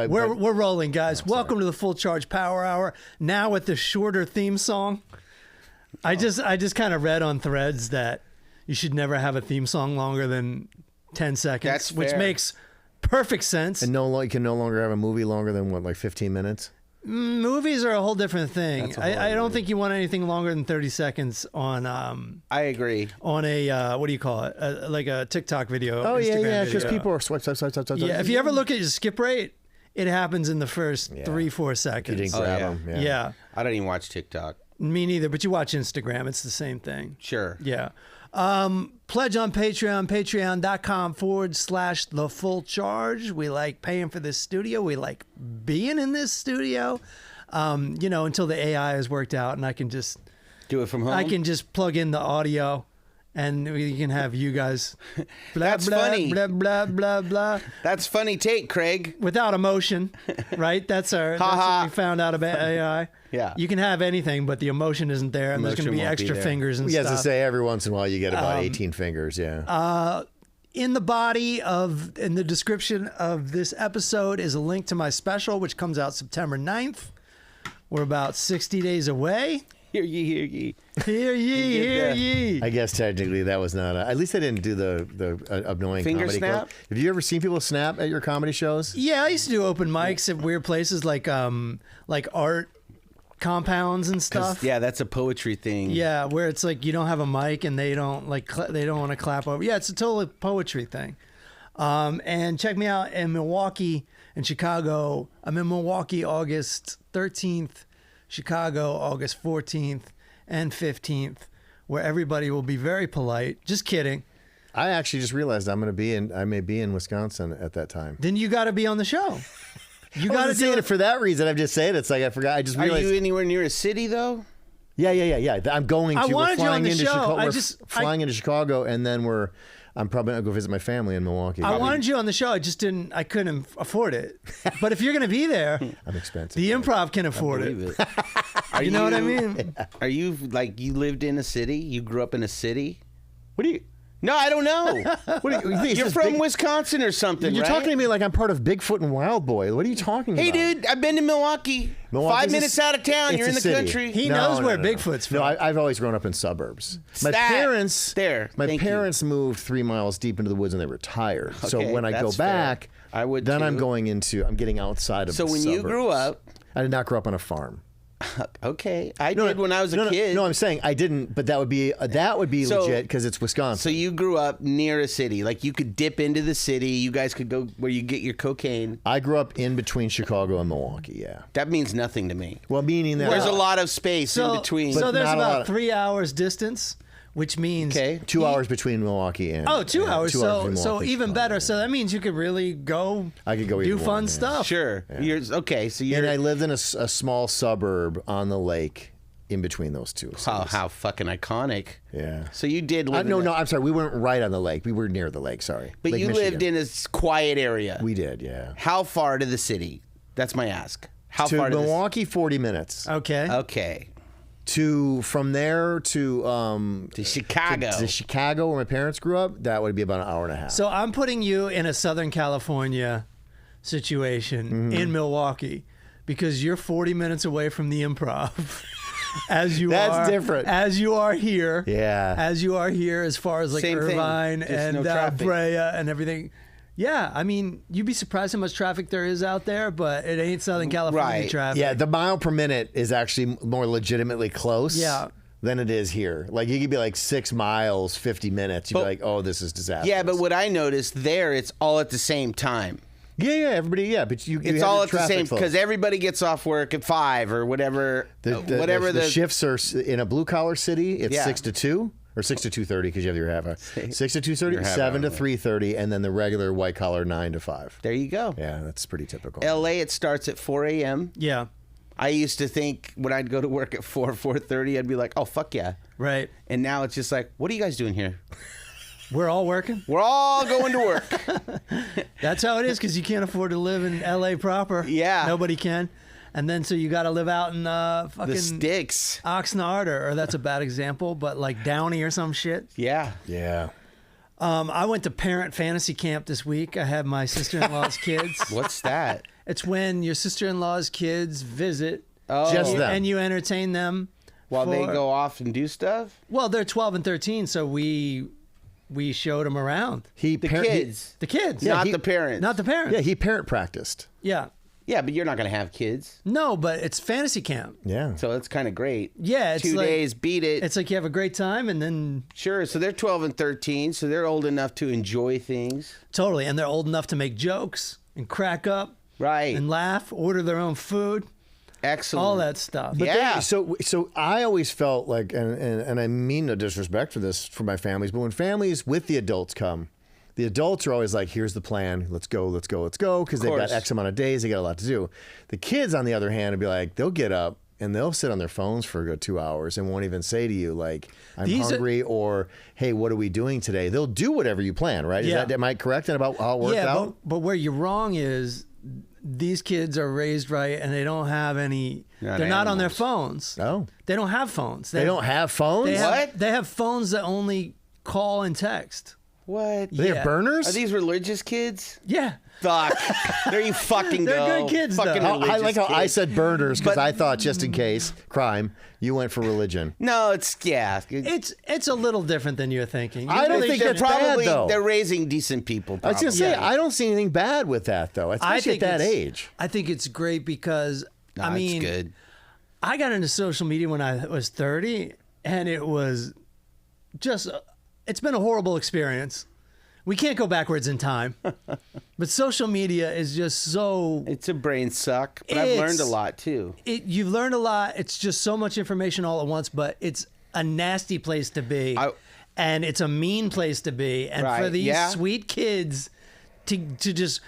We're rolling, guys. Welcome to the Full Charge Power Hour. Now with the shorter theme song. I just kind of read on Threads that you should never have a theme song longer than 10 seconds, That's which fair. makes perfect sense. And you can no longer have a movie longer than what, like 15 minutes? Movies are a whole different thing. That's a whole I don't other- think you want anything longer than 30 seconds on I agree. on a what do you call it? Like a TikTok video. Oh, Instagram yeah. It's just video. people are swipe. Yeah, if you ever look at your skip rate, it happens in the first 3-4 You seconds. didn't Oh, grab yeah. them. Yeah, I don't even watch TikTok. me neither. But you watch Instagram; it's the same thing. Sure. Yeah. Pledge on Patreon, patreon.com/the full charge. We like paying for this studio. We like being in this studio. Until the AI is worked out and I can just Do it from home. I can just plug in the audio and we can have you guys blah, That's blah, funny. blah blah blah blah That's funny take, Craig. without emotion, right? That's what we found out about AI. Yeah. You can have anything, but the emotion isn't there, and there's going to Emotion be won't be extra there. fingers and He has stuff. to say every once in a while you get about 18 fingers. Yeah. In the in the description of this episode is a link to my special, which comes out September 9th. We're about 60 days away. Hear ye, hear ye. Hear ye, hear ye. I guess technically that was not. At least I didn't do the annoying Finger comedy. snap? Have you ever seen people snap at your comedy shows? Yeah, I used to do open mics at weird places like art compounds and stuff. Yeah, that's a poetry thing. Yeah, where it's like you don't have a mic and they don't they don't want to clap over. Yeah, it's a total poetry thing. And check me out in Milwaukee and Chicago. I'm in Milwaukee August 13th, Chicago August 14th and 15th, where everybody will be very polite. Just kidding. I actually just realized I may be in Wisconsin at that time. Then you got to be on the show. You I got to wasn't do saying it it for that reason. I'm just saying it's like I forgot. I just Are realized. you anywhere near a city though? Yeah. I'm going to. I We're wanted you on flying the into show. Chicago. I We're just- flying into Chicago, and then I'm probably gonna go visit my family in Milwaukee. I wanted you on the show. I couldn't afford it. But if you're going to be there, I'm expensive. the improv can afford it. Believe it. Are You know what I mean? Are you like you lived in a city? You grew up in a city? What do you? No, I don't know. What do you think? You're from Wisconsin or something, You're right? talking to me like I'm part of Bigfoot and Wild Boy. What are you talking Hey, about? dude, I've been to Milwaukee. Milwaukee's 5 minutes out of town. it's You're a in the city. country. He knows where Bigfoot's from. No, I've always grown up in suburbs. My Stat. parents, There. My Thank you. parents moved 3 miles deep into the woods and they retired. So Okay, when I go that's fair. back, I would then I'm too. I'm getting outside of. So the when you suburbs. grew up, I did not grow up on a farm. okay, I did when I was a kid. No, I'm saying I didn't, but that would be So- legit because it's Wisconsin. So you grew up near a city, like you could dip into the city. You guys could go where you get your cocaine. I grew up in between Chicago and Milwaukee. Yeah. That means nothing to me. Well, meaning that There's a lot of space in between. So there's not a lot about of- 3 hours distance, which means Okay. 2 hours between Milwaukee and. 2 and hours. 2 So between so Milwaukee and even Chicago, better. yeah. So that means you could really go. I could go do either fun one, yeah. stuff. Sure. You're okay. So you're And I lived in a small suburb on the lake in between those two. cities. how fucking iconic. Yeah. So you did live. No, in no, I'm sorry. We weren't right on the lake. We were near the lake. Sorry. But Lake you Michigan. lived in a quiet area. We did, yeah. How far to the city? That's my ask. How To far Milwaukee, 40 minutes. Okay. Okay. From there to Chicago. to Chicago, where my parents grew up, that would be about an hour and a half. So I'm putting you in a Southern California situation Mm-hmm. in Milwaukee because you're 40 minutes away from the Improv. As you That's are different. As you are here. Yeah. As you are here, as far as like Same thing, Irvine just and no traffic. Brea and everything. Yeah, I mean, you'd be surprised how much traffic there is out there, but it ain't Southern California Right. traffic. Yeah, the mile per minute is actually more legitimately close. Yeah. Than it is here. Like you could be like 6 miles, 50 minutes. You'd be But- like, oh, this is disastrous. Yeah, but what I noticed there, it's all at the same time. Yeah, everybody, yeah, but you It's have all your at the traffic same flow. because everybody gets off work at 5 or whatever. Whatever the shifts are in a blue collar city. It's Yeah. 6 to 2 or 6 to 2:30 because you have your half hour. 6 to 2:30, Your half 7 to hour, yeah. 3:30, and then the regular white collar 9 to 5. There you go. Yeah, that's pretty typical. LA, it starts at 4 a.m. Yeah, I used to think when I'd go to work at 4:30, I'd be like, oh, fuck yeah. right. And now it's just like, what are you guys doing here? We're all working. We're all going to work. That's how it is because you can't afford to live in LA proper. Yeah. Nobody can. And then so you got to live out in fucking The sticks. Oxnard, or that's a bad example, but like Downey or some shit. Yeah. Yeah. I went to parent fantasy camp this week. I had my sister-in-law's kids. What's that? It's when your sister-in-law's kids visit. Oh. Just them. And you entertain them. While they for- go off and do stuff? Well, they're 12 and 13, so we showed them around. The kids. The kids. Not he- the parents. Not the parents. Yeah, he parent practiced. Yeah. Yeah, but you're not going to have kids. No, but it's fantasy camp. Yeah. So it's kind of great. Yeah, it's 2 like, days, beat it. It's like you have a great time, and then Sure. So they're 12 and 13, so they're old enough to enjoy things. totally, and they're old enough to make jokes and crack up Right. and laugh, order their own food, Excellent. all that stuff. But Yeah. they- so I always felt like, and I mean no disrespect for this for my families, but when families with the adults come, the adults are always like, "Here's the plan. Let's go, because they've got course. X amount of days. They got a lot to do." The kids, on the other hand, would be like, they'll get up and they'll sit on their phones for a good 2 hours and won't even say to you like, "I'm These are- hungry" or "Hey, what are we doing today?" They'll do whatever you plan, right? Yeah. Am I correct in about how it worked yeah, out? but where you're wrong is these kids are raised right, and they don't have any. Not they're not on their animals. phones. Oh, They don't have phones. they don't have phones. They have, What? They have phones that only call and text. What? They Yeah. have burners. Are these religious kids? Yeah. Fuck. There you fucking They're go. good kids, Fucking though. I religious like how I kids. said burners because But- I thought just in case crime, you went for religion. No, it's yeah. It's a little different than you're thinking. I don't Usually think they're that's bad, probably though. they're raising decent people. I was gonna probably. say Yeah. I don't see anything bad with that though, especially at that it's- age. I think it's great because No, I mean, it's good. I got into social media when I was 30, and it was just it's been a horrible experience. We can't go backwards in time, but social media is just so. It's a brain suck, but I've learned a lot too. You've learned a lot. It's just so much information all at once, but it's a nasty place to be, and it's a mean place to be. And for Right, these yeah. sweet kids to just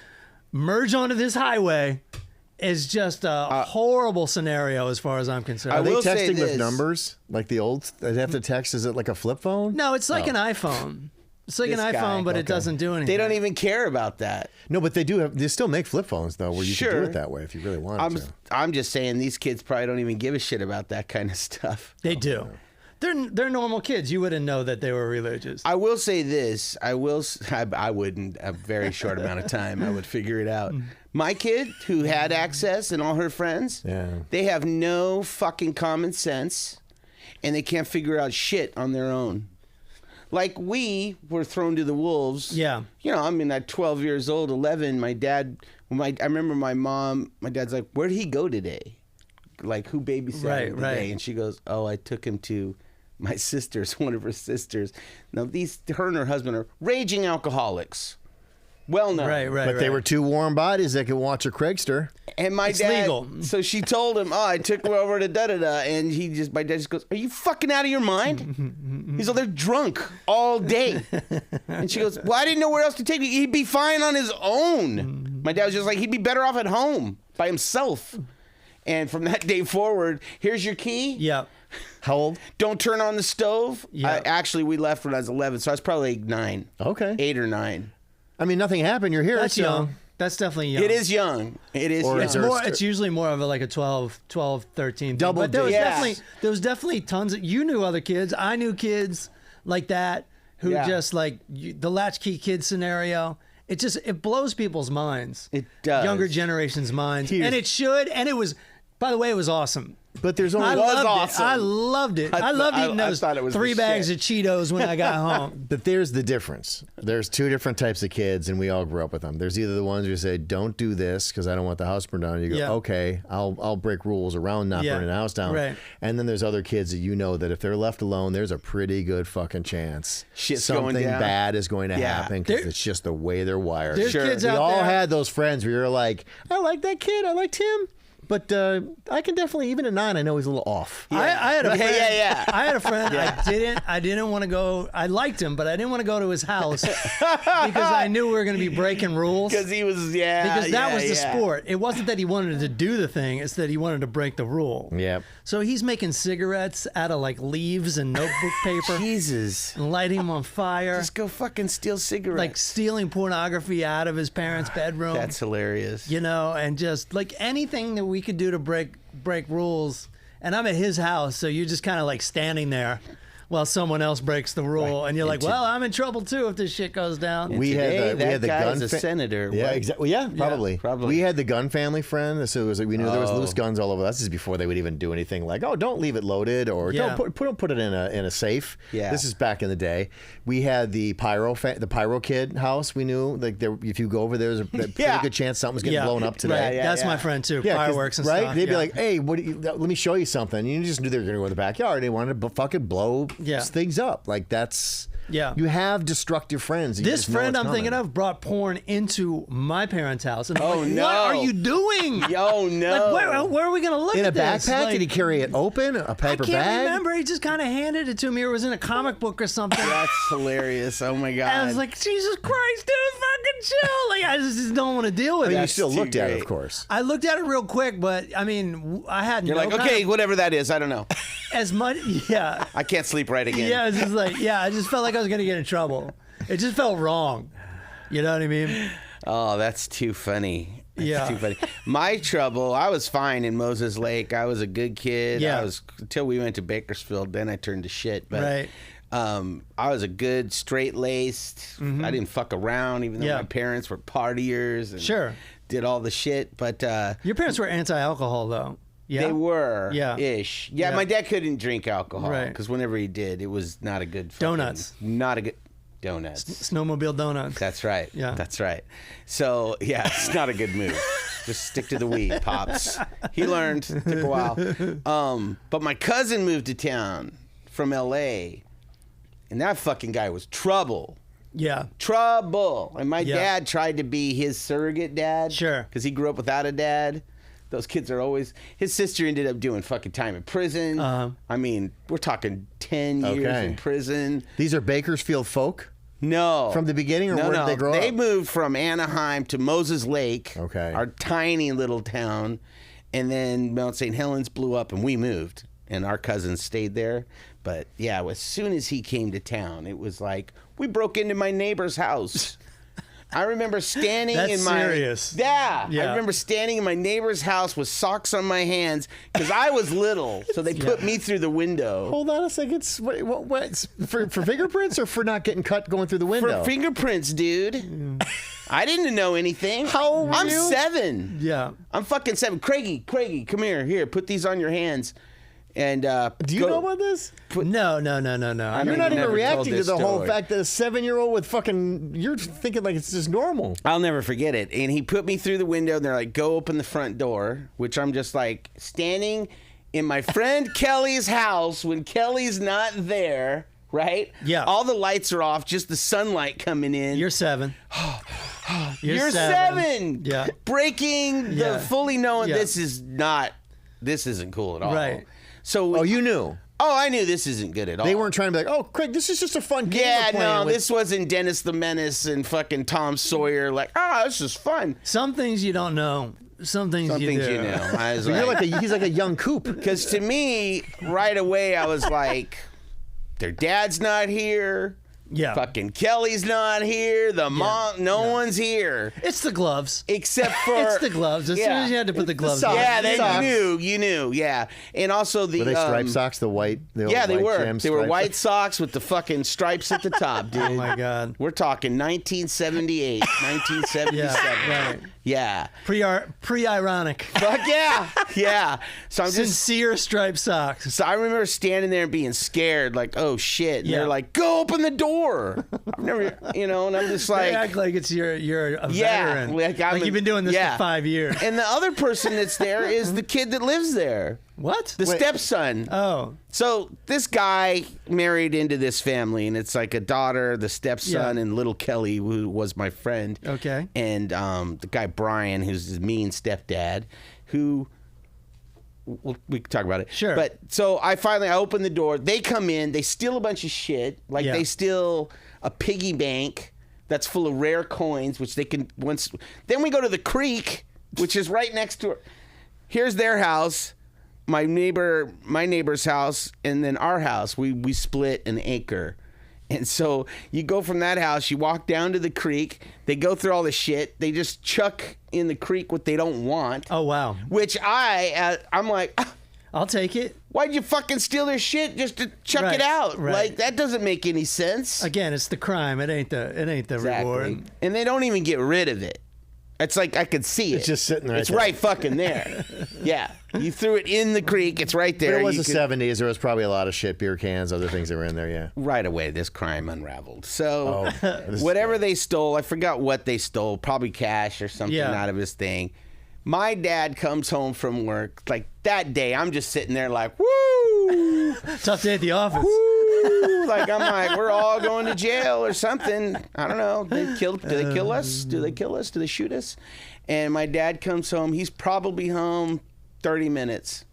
merge onto this highway is just a horrible scenario as far as I'm concerned. Are they will say texting with this. numbers like the old? They have to text. Is it like a flip phone? No, it's like an iPhone. It's like This an guy, iPhone, but it okay. doesn't do anything. They don't even care about that. No, but they do have. They still make flip phones though, where you can Sure. do it that way if you really wanted to. I'm just saying these kids probably don't even give a shit about that kind of stuff. They do. They're normal kids. You wouldn't know that they were religious. I will say this. I wouldn't. A very short amount of time. I would figure it out. My kid, who had access, and all her friends, Yeah. they have no fucking common sense, and they can't figure out shit on their own. Like we were thrown to the wolves. Yeah. You know, I mean, at 12 years old, 11, my dad. I remember my dad's like, "Where'd he go today? Like, who babysat him today?" Right. And she goes, "Oh, I took him to my sister's, one of her sisters." Now, her and her husband are raging alcoholics. Well known. Right. But they were two warm bodies that could watch a Craigster. And my It's dad, legal. so she told him, "Oh, I took her over to da-da-da," and my dad just goes, "Are you fucking out of your mind?" He's like, "They're drunk all day." And she goes, "Well, I didn't know where else to take you. He'd be fine on his own." My dad was just like, "He'd be better off at home by himself." And from that day forward, here's your key. Yeah. How old? Don't turn on the stove. Yeah. Actually, we left when I was 11, so I was probably like 9. Okay. 8 or 9. I mean, nothing happened. You're here. That's so- young. That's definitely young. It is young. It is Or young. is there- It's usually more of like a 12, 13. Double But there was digits. there was definitely tons of, you knew other kids. I knew kids like that who Yeah. just like the latchkey kid scenario. It blows people's minds. It does. Younger generation's minds. Here's- And it should. And it was, by the way, it was awesome. But there's only I was loved awesome. it. I loved it. I loved eating I those thought it was 3 the bags shit. of Cheetos when I got home. But there's the difference. There's two different types of kids, and we all grew up with them. There's either the ones who say, "Don't do this because I don't want the house burned down." And you go, Yeah. "Okay, I'll break rules around not Yeah. burning the house down." Right. And then there's other kids that you know that if they're left alone, there's a pretty good fucking chance Shit's something going down. bad is going to Yeah. happen because There- it's just the way they're wired. There's Sure. kids We out all there. had those friends where you're like, "I like that kid. I liked him." But I can definitely, even at 9, I know he's a little off. I had a friend. Yeah. I had a friend. I didn't want to go. I liked him, but I didn't want to go to his house because I knew we were going to be breaking rules. Because he was, Because that was the yeah. sport. It wasn't that he wanted to do the thing; it's that he wanted to break the rule. Yep. So he's making cigarettes out of like leaves and notebook paper Jesus. and lighting them on fire, Just go fucking steal cigarettes. like stealing pornography out of his parents' bedroom. That's hilarious. You know, and just like anything that we could do to break rules. And I'm at his house, so you're just kind of like standing there while someone else breaks the rule, and you're like, well, I'm in trouble too if this shit goes down. We had the guy's gun a senator. Yeah, What? exactly. Yeah, probably. probably. We had the gun family friend, so it was like we knew there was loose guns all over. This is before they would even do anything like, oh, don't leave it loaded or Yeah. don't put it in a safe. Yeah. This is back in the day. We had the pyro kid house. We knew like if you go over there's a pretty good chance something's getting blown up today. Yeah, That's yeah. my friend too. 'cause- Fireworks and right? stuff. They'd be yeah. like, "Hey, let me show you something." You just knew they were going to go in the backyard. They wanted to fucking blow things up. Like that's you have destructive friends. You This just know friend it's I'm thinking coming. of brought porn into my parents' house. And I'm like, no. what are you doing? Oh, no. Like, where are we going to look in a at this? backpack. Like, Did he carry it open? A I paper can't bag? remember. He just kind of handed it to me, or it was in a comic book or something. That's hilarious. Oh my god. And I was like, Jesus Christ, dude, fucking chill. Like, I just don't want to deal with I mean, it. you still too looked at it, great. of course. I looked at it real quick, but I mean, I had You're no like, kind okay, of- whatever that is, I don't know. as much. Yeah, I can't sleep right again. yeah. It's just like, yeah. I just felt like I was gonna get in trouble. It just felt wrong. You know what I mean? Oh, that's too funny. That's Yeah. too funny. My trouble, I was fine in Moses Lake. I was a good kid. Yeah. I was until we went to Bakersfield, then I turned to shit. But Right. I was a good straight laced. I didn't fuck around, even though Yeah. my parents were partiers and Sure. did all the shit. But Your parents were anti-alcohol, though. Yeah. they were Yeah. ish. Yeah, Yeah. my dad couldn't drink alcohol Right. because whenever he did, it was not a good fucking, Donuts. Not a good donuts. Snowmobile donuts. That's right. Yeah. That's right. So, yeah, it's not a good move. Just stick to the weed, Pops. He learned. Took a while. But my cousin moved to town from L.A., and that fucking guy was trouble. Yeah. Trouble. And my Yeah. dad tried to be his surrogate dad. Sure. Because he grew up without a dad. Those kids are always... His sister ended up doing fucking time in prison. Uh-huh. I mean, we're talking 10 years Okay. in prison. These are Bakersfield folk? No. From the beginning, or where did they grow They up? moved from Anaheim to Moses Lake, Okay. our tiny little town. And then Mount St. Helens blew up and we moved. And our cousins stayed there. But yeah, as soon as he came to town, it was like, we broke into my neighbor's house. I remember standing That's in my... serious. Yeah. Yeah. I remember standing in my neighbor's house with socks on my hands because I was little. So they put me through the window. Hold on a second. What, for fingerprints or for not getting cut going through the window? For fingerprints, dude. I didn't know anything. How old were I'm you? 7. Yeah. I'm fucking 7. Craigie, come here. Here, put these on your hands. And Do you know about this? No. I You're mean, not you even never reacting told to this the whole story. fact that a 7-year-old with fucking... You're thinking like it's just normal. I'll never forget it. And he put me through the window, and they're like, go open the front door, which I'm just like standing in my friend Kelly's house when Kelly's not there, right? Yeah. All the lights are off, just the sunlight coming in. You're 7. You're 7. Yeah. Breaking Yeah. the fully knowing Yeah. this isn't cool at all. Right. So Oh, you knew. I knew this isn't good at all. They weren't trying to be like, oh, Craig, this is just a fun game Yeah, we're playing no, with. this wasn't Dennis the Menace and fucking Tom Sawyer. Like, this is fun. Some things you don't know. Some things Some you things do. you know. I was So you're like he's like a young Coop. because to me, right away, I was like, their dad's not here. Yeah. Fucking Kelly's not here. The mom, no one's here It's the gloves. except for It's the gloves. As soon Yeah. as you had to put the gloves socks. on. Yeah, then Socks. you knew, yeah. And also the Were they striped socks? The white? The Yeah, they white were. gem They were stripes? white socks with the fucking stripes at the top, dude. Oh my God. We're talking 1978, 1977. Yeah, right. Yeah. Pre-ironic. Fuck yeah. Yeah. So I'm just Sincere striped socks. so I remember standing there and being scared, like, oh shit. And Yeah. they're like, go open the door. I've never, and I'm just They like, act like it's you're a Yeah, veteran. like I'm you've been doing this yeah. for 5 years. and the other person that's there is the kid that lives there, What? the stepson. Oh. So this guy married into this family, and it's like a daughter, the stepson, Yeah. and little Kelly, who was my friend. Okay. And the guy Brian, who's his mean stepdad, who we can talk about it. Sure. But so I open the door. They come in. They steal a bunch of shit. Like Yeah. they steal a piggy bank that's full of rare coins, which they can once. Then we go to the creek, which is right next to. Here's their house. My neighbor's house, and then our house. We split an acre. And so you go from that house, you walk down to the creek, they go through all the shit, they just chuck in the creek what they don't want. Oh wow. Which I'm like, I'll take it. Why'd you fucking steal their shit just to chuck Right, it out? right. Like, that doesn't make any sense. Again, it's the crime. It ain't the reward. And they don't even get rid of it. It's like I could see it. It's just sitting right It's there. right fucking there. Yeah. You threw it in the creek. It's right But there. it was You the could- 70s. There was probably a lot of shit, beer cans, other things that were in there. Yeah. Right away, this crime unraveled. So, this is whatever they stole, I forgot what they stole, probably cash or something Yeah. out of his thing. My dad comes home from work, like that day, I'm just sitting there like, woo! Tough day at the office. Woo! Like, I'm like, we're all going to jail or something. I don't know. Do they kill us? Do they kill us? Do they shoot us? And my dad comes home. He's probably home 30 minutes.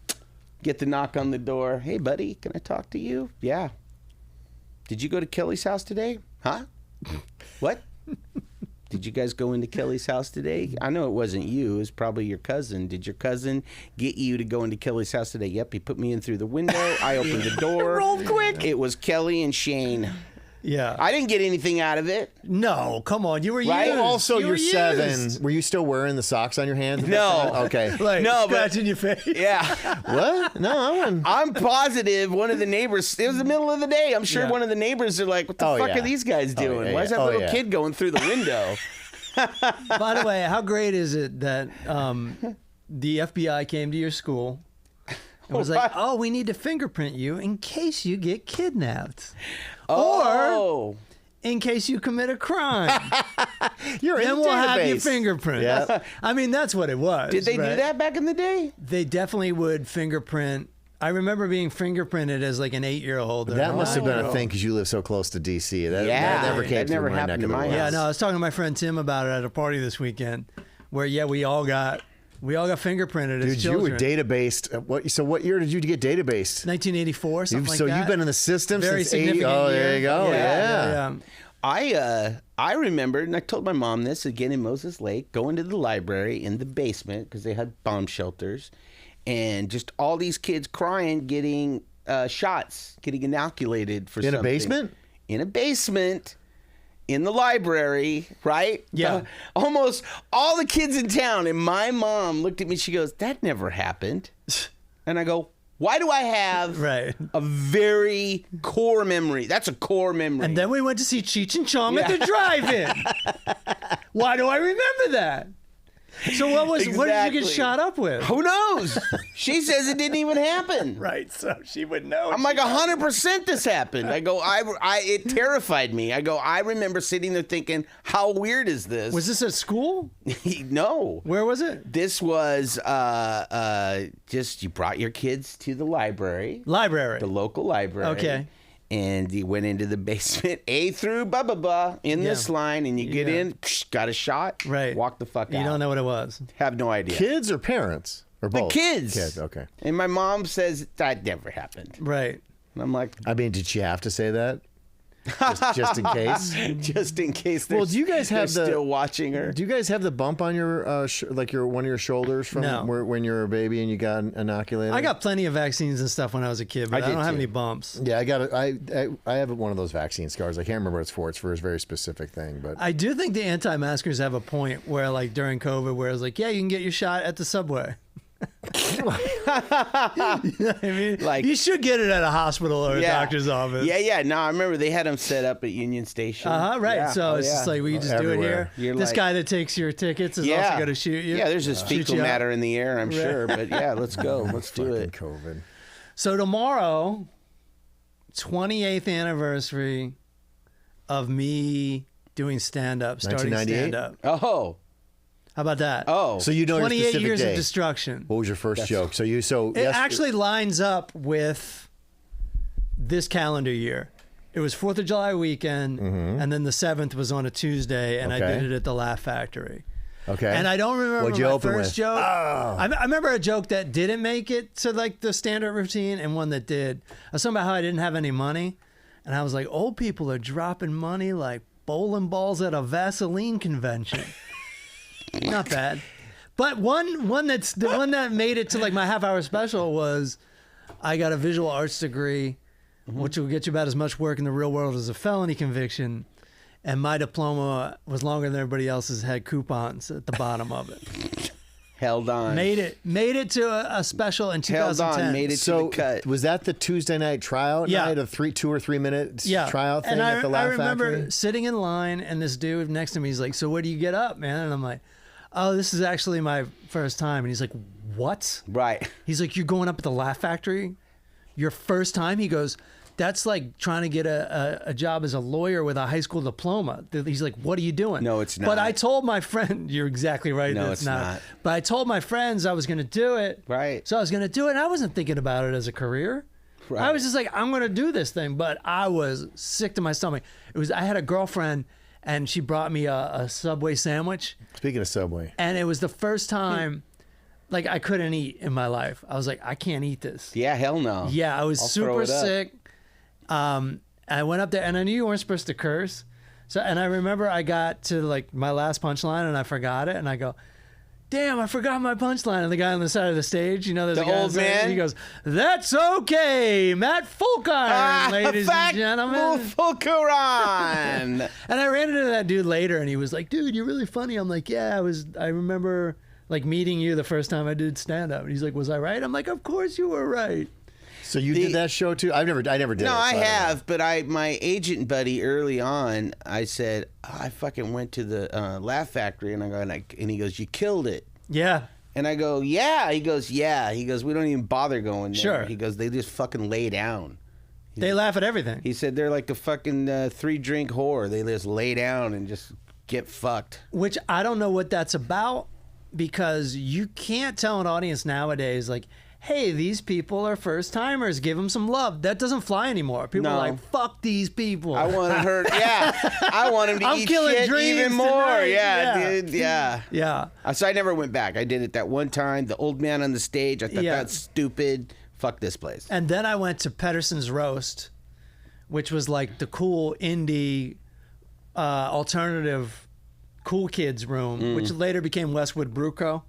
Get the knock on the door. Hey, buddy, can I talk to you? Yeah. Did you go to Kelly's house today? Huh? What? Did you guys go into Kelly's house today? I know it wasn't you. It was probably your cousin. Did your cousin get you to go into Kelly's house today? Yep, he put me in through the window. I opened the door. Rolled quick. It was Kelly and Shane. Yeah. I didn't get anything out of it. No, come on. You were Right? used. Also, You you're were 7. used. Were you still wearing the socks on your hands? at that No. time? Okay. Like, No, but- scratching your face. Yeah. What? No, I wouldn't. I'm positive one of the neighbors, it was the middle of the day. I'm sure Yeah. one of the neighbors are like, what the Oh, fuck yeah. are these guys Oh, doing? yeah, Why is yeah. that Oh, little yeah. kid going through the window? By the way, how great is it that the FBI came to your school and was like, "Oh, we need to fingerprint you in case you get kidnapped, or Oh. in case you commit a crime. You're in Then the we'll have your database. fingerprints." Yeah. I mean, that's what it was. Did they do right? that back in the day? They definitely would fingerprint. I remember being fingerprinted as like an 8-year-old. That must have been a Oh. thing because you live so close to D.C. That Yeah, never came that through never my happened neck of to the my woods. Yeah, house. no, I was talking to my friend Tim about it at a party this weekend, where we all got fingerprinted as Dude, you children. were databased. So what year did you get databased? 1984, something like that. You've been in the system Very since 80. significant Oh, year. there you go. Yeah. I remembered, and I told my mom this again in Moses Lake, going to the library in the basement because they had bomb shelters, and just all these kids crying, getting shots, getting inoculated for In a something. basement? In a basement. In the library, right? Yeah. Almost all the kids in town. And my mom looked at me. She goes, "That never happened." And I go, "Why do I have Right. a very core memory? That's a core memory." And then we went to see Cheech and Chong at the drive-in. Why do I remember that? So what did you Exactly. get shot up with? Who knows? She says it didn't even happen. Right, so she would know. I'm like 100% this happened. I go, it terrified me. I go, I remember sitting there thinking, how weird is this? Was this at school? No. Where was it? This was just you brought your kids to the library, Library. the local library. Okay. And you went into the basement, A through blah, blah, blah, in Yeah. this line, and you get Yeah. in, got a shot, Right. walk the fuck out. You don't know what it was. Have no idea. Kids or parents? Or both? Kids. Kids, okay. And my mom says, that never happened. Right. And I'm like, I mean, did she have to say that? Just in case? just in case they're, Well, do you guys have they're the- still watching her. Do you guys have the bump on your, one of your shoulders from No. when you were a baby and you got inoculated? I got plenty of vaccines and stuff when I was a kid, but I did don't have too. any bumps. Yeah, I have one of those vaccine scars. I can't remember what it's for. It's for a very specific thing, but I do think the anti-maskers have a point where, like, during COVID, where it's like, yeah, you can get your shot at the subway. You know what I mean? Like- you should get it at a hospital or a doctor's office. Yeah. No, I remember they had them set up at Union Station. Right. Yeah. So Oh, it's yeah. just like we can just do it Everywhere. here. You're This like- guy that takes your tickets is yeah. also going to shoot you. Yeah, there's this Shoot fecal you up. matter in the air, I'm sure. But yeah, let's go. Let's do fucking it. COVID. So tomorrow, 28th anniversary of me doing stand-up, starting 1998? stand-up. Oh. How about that? Oh. So you know your 28 specific years day. of destruction. What was your first joke? So It actually lines up with this calendar year. It was 4th of July weekend, and then the 7th was on a Tuesday, and I Okay. did it at the Laugh Factory. Okay. And I don't remember What'd you my open first with? joke. I remember a joke that didn't make it to like the stand-up routine, and one that did. I was talking about how I didn't have any money, and I was like, old people are dropping money like bowling balls at a Vaseline convention. Not bad. But one that's the one that made it to like my half-hour special was, I got a visual arts degree, which will get you about as much work in the real world as a felony conviction. And my diploma was longer than everybody else's, had coupons at the bottom of it. Held on. Made it to a special in Held 2010. on. Made it So to the cut. was that the Tuesday night tryout Yeah. night, a 2 or 3 minute yeah. tryout thing and at the Laugh I remember Factory? sitting in line, and this dude next to me, he's like, "So where do you get up, man?" And I'm like, "Oh, this is actually my first time." And he's like, "What?" Right. He's like, "You're going up at the Laugh Factory? Your first time?" He goes, "That's like trying to get a job as a lawyer with a high school diploma." He's like, "What are you doing?" No, it's But not. I told my friend, you're exactly right. No, that it's not. But I told my friends I was going to do it. Right. So I was going to do it. And I wasn't thinking about it as a career. I Right. was just like, I'm going to do this thing. But I was sick to my stomach. I had a girlfriend, and she brought me a Subway sandwich. Speaking of Subway. And it was the first time, like, I couldn't eat in my life. I was like, I can't eat this. Yeah, hell no. Yeah, I was I'll throw super it up. sick. I went up there, and I knew you weren't supposed to curse. So, and I remember I got to like my last punchline, and I forgot it, and I go, "Damn, I forgot my punchline." And the guy on the side of the stage, there's The a guy on old side, man? He goes, "That's okay, Matt Fulkiron, ladies and gentlemen." Fulkeron. And I ran into that dude later, and he was like, "Dude, you're really funny." I'm like, "Yeah, I remember like meeting you the first time I did stand up." And he's like, "Was I right?" I'm like, "Of course you were right." So you did that show too? I never did. No, it, so I don't know. have, but my agent buddy early on, I said, I fucking went to the Laugh Factory, and and he goes, "You killed it." Yeah. And I go, "Yeah." He goes, "Yeah." He goes, "We don't even bother going there." Sure. He goes, "They just fucking lay down." They laugh at everything. He said they're like a fucking 3-drink whore. They just lay down and just get fucked. Which I don't know what that's about, because you can't tell an audience nowadays, like, hey, these people are first timers, give them some love. That doesn't fly anymore. People No. are like, fuck these people. I wanted her, yeah. I want him to I'm eat killing shit dreams even more. tonight. Yeah, Yeah. dude. Yeah. Yeah. So I never went back. I did it that one time. The old man on the stage. I thought Yeah. that's stupid. Fuck this place. And then I went to Pedersen's Roast, which was like the cool indie alternative cool kids room, which later became Westwood Brew Co.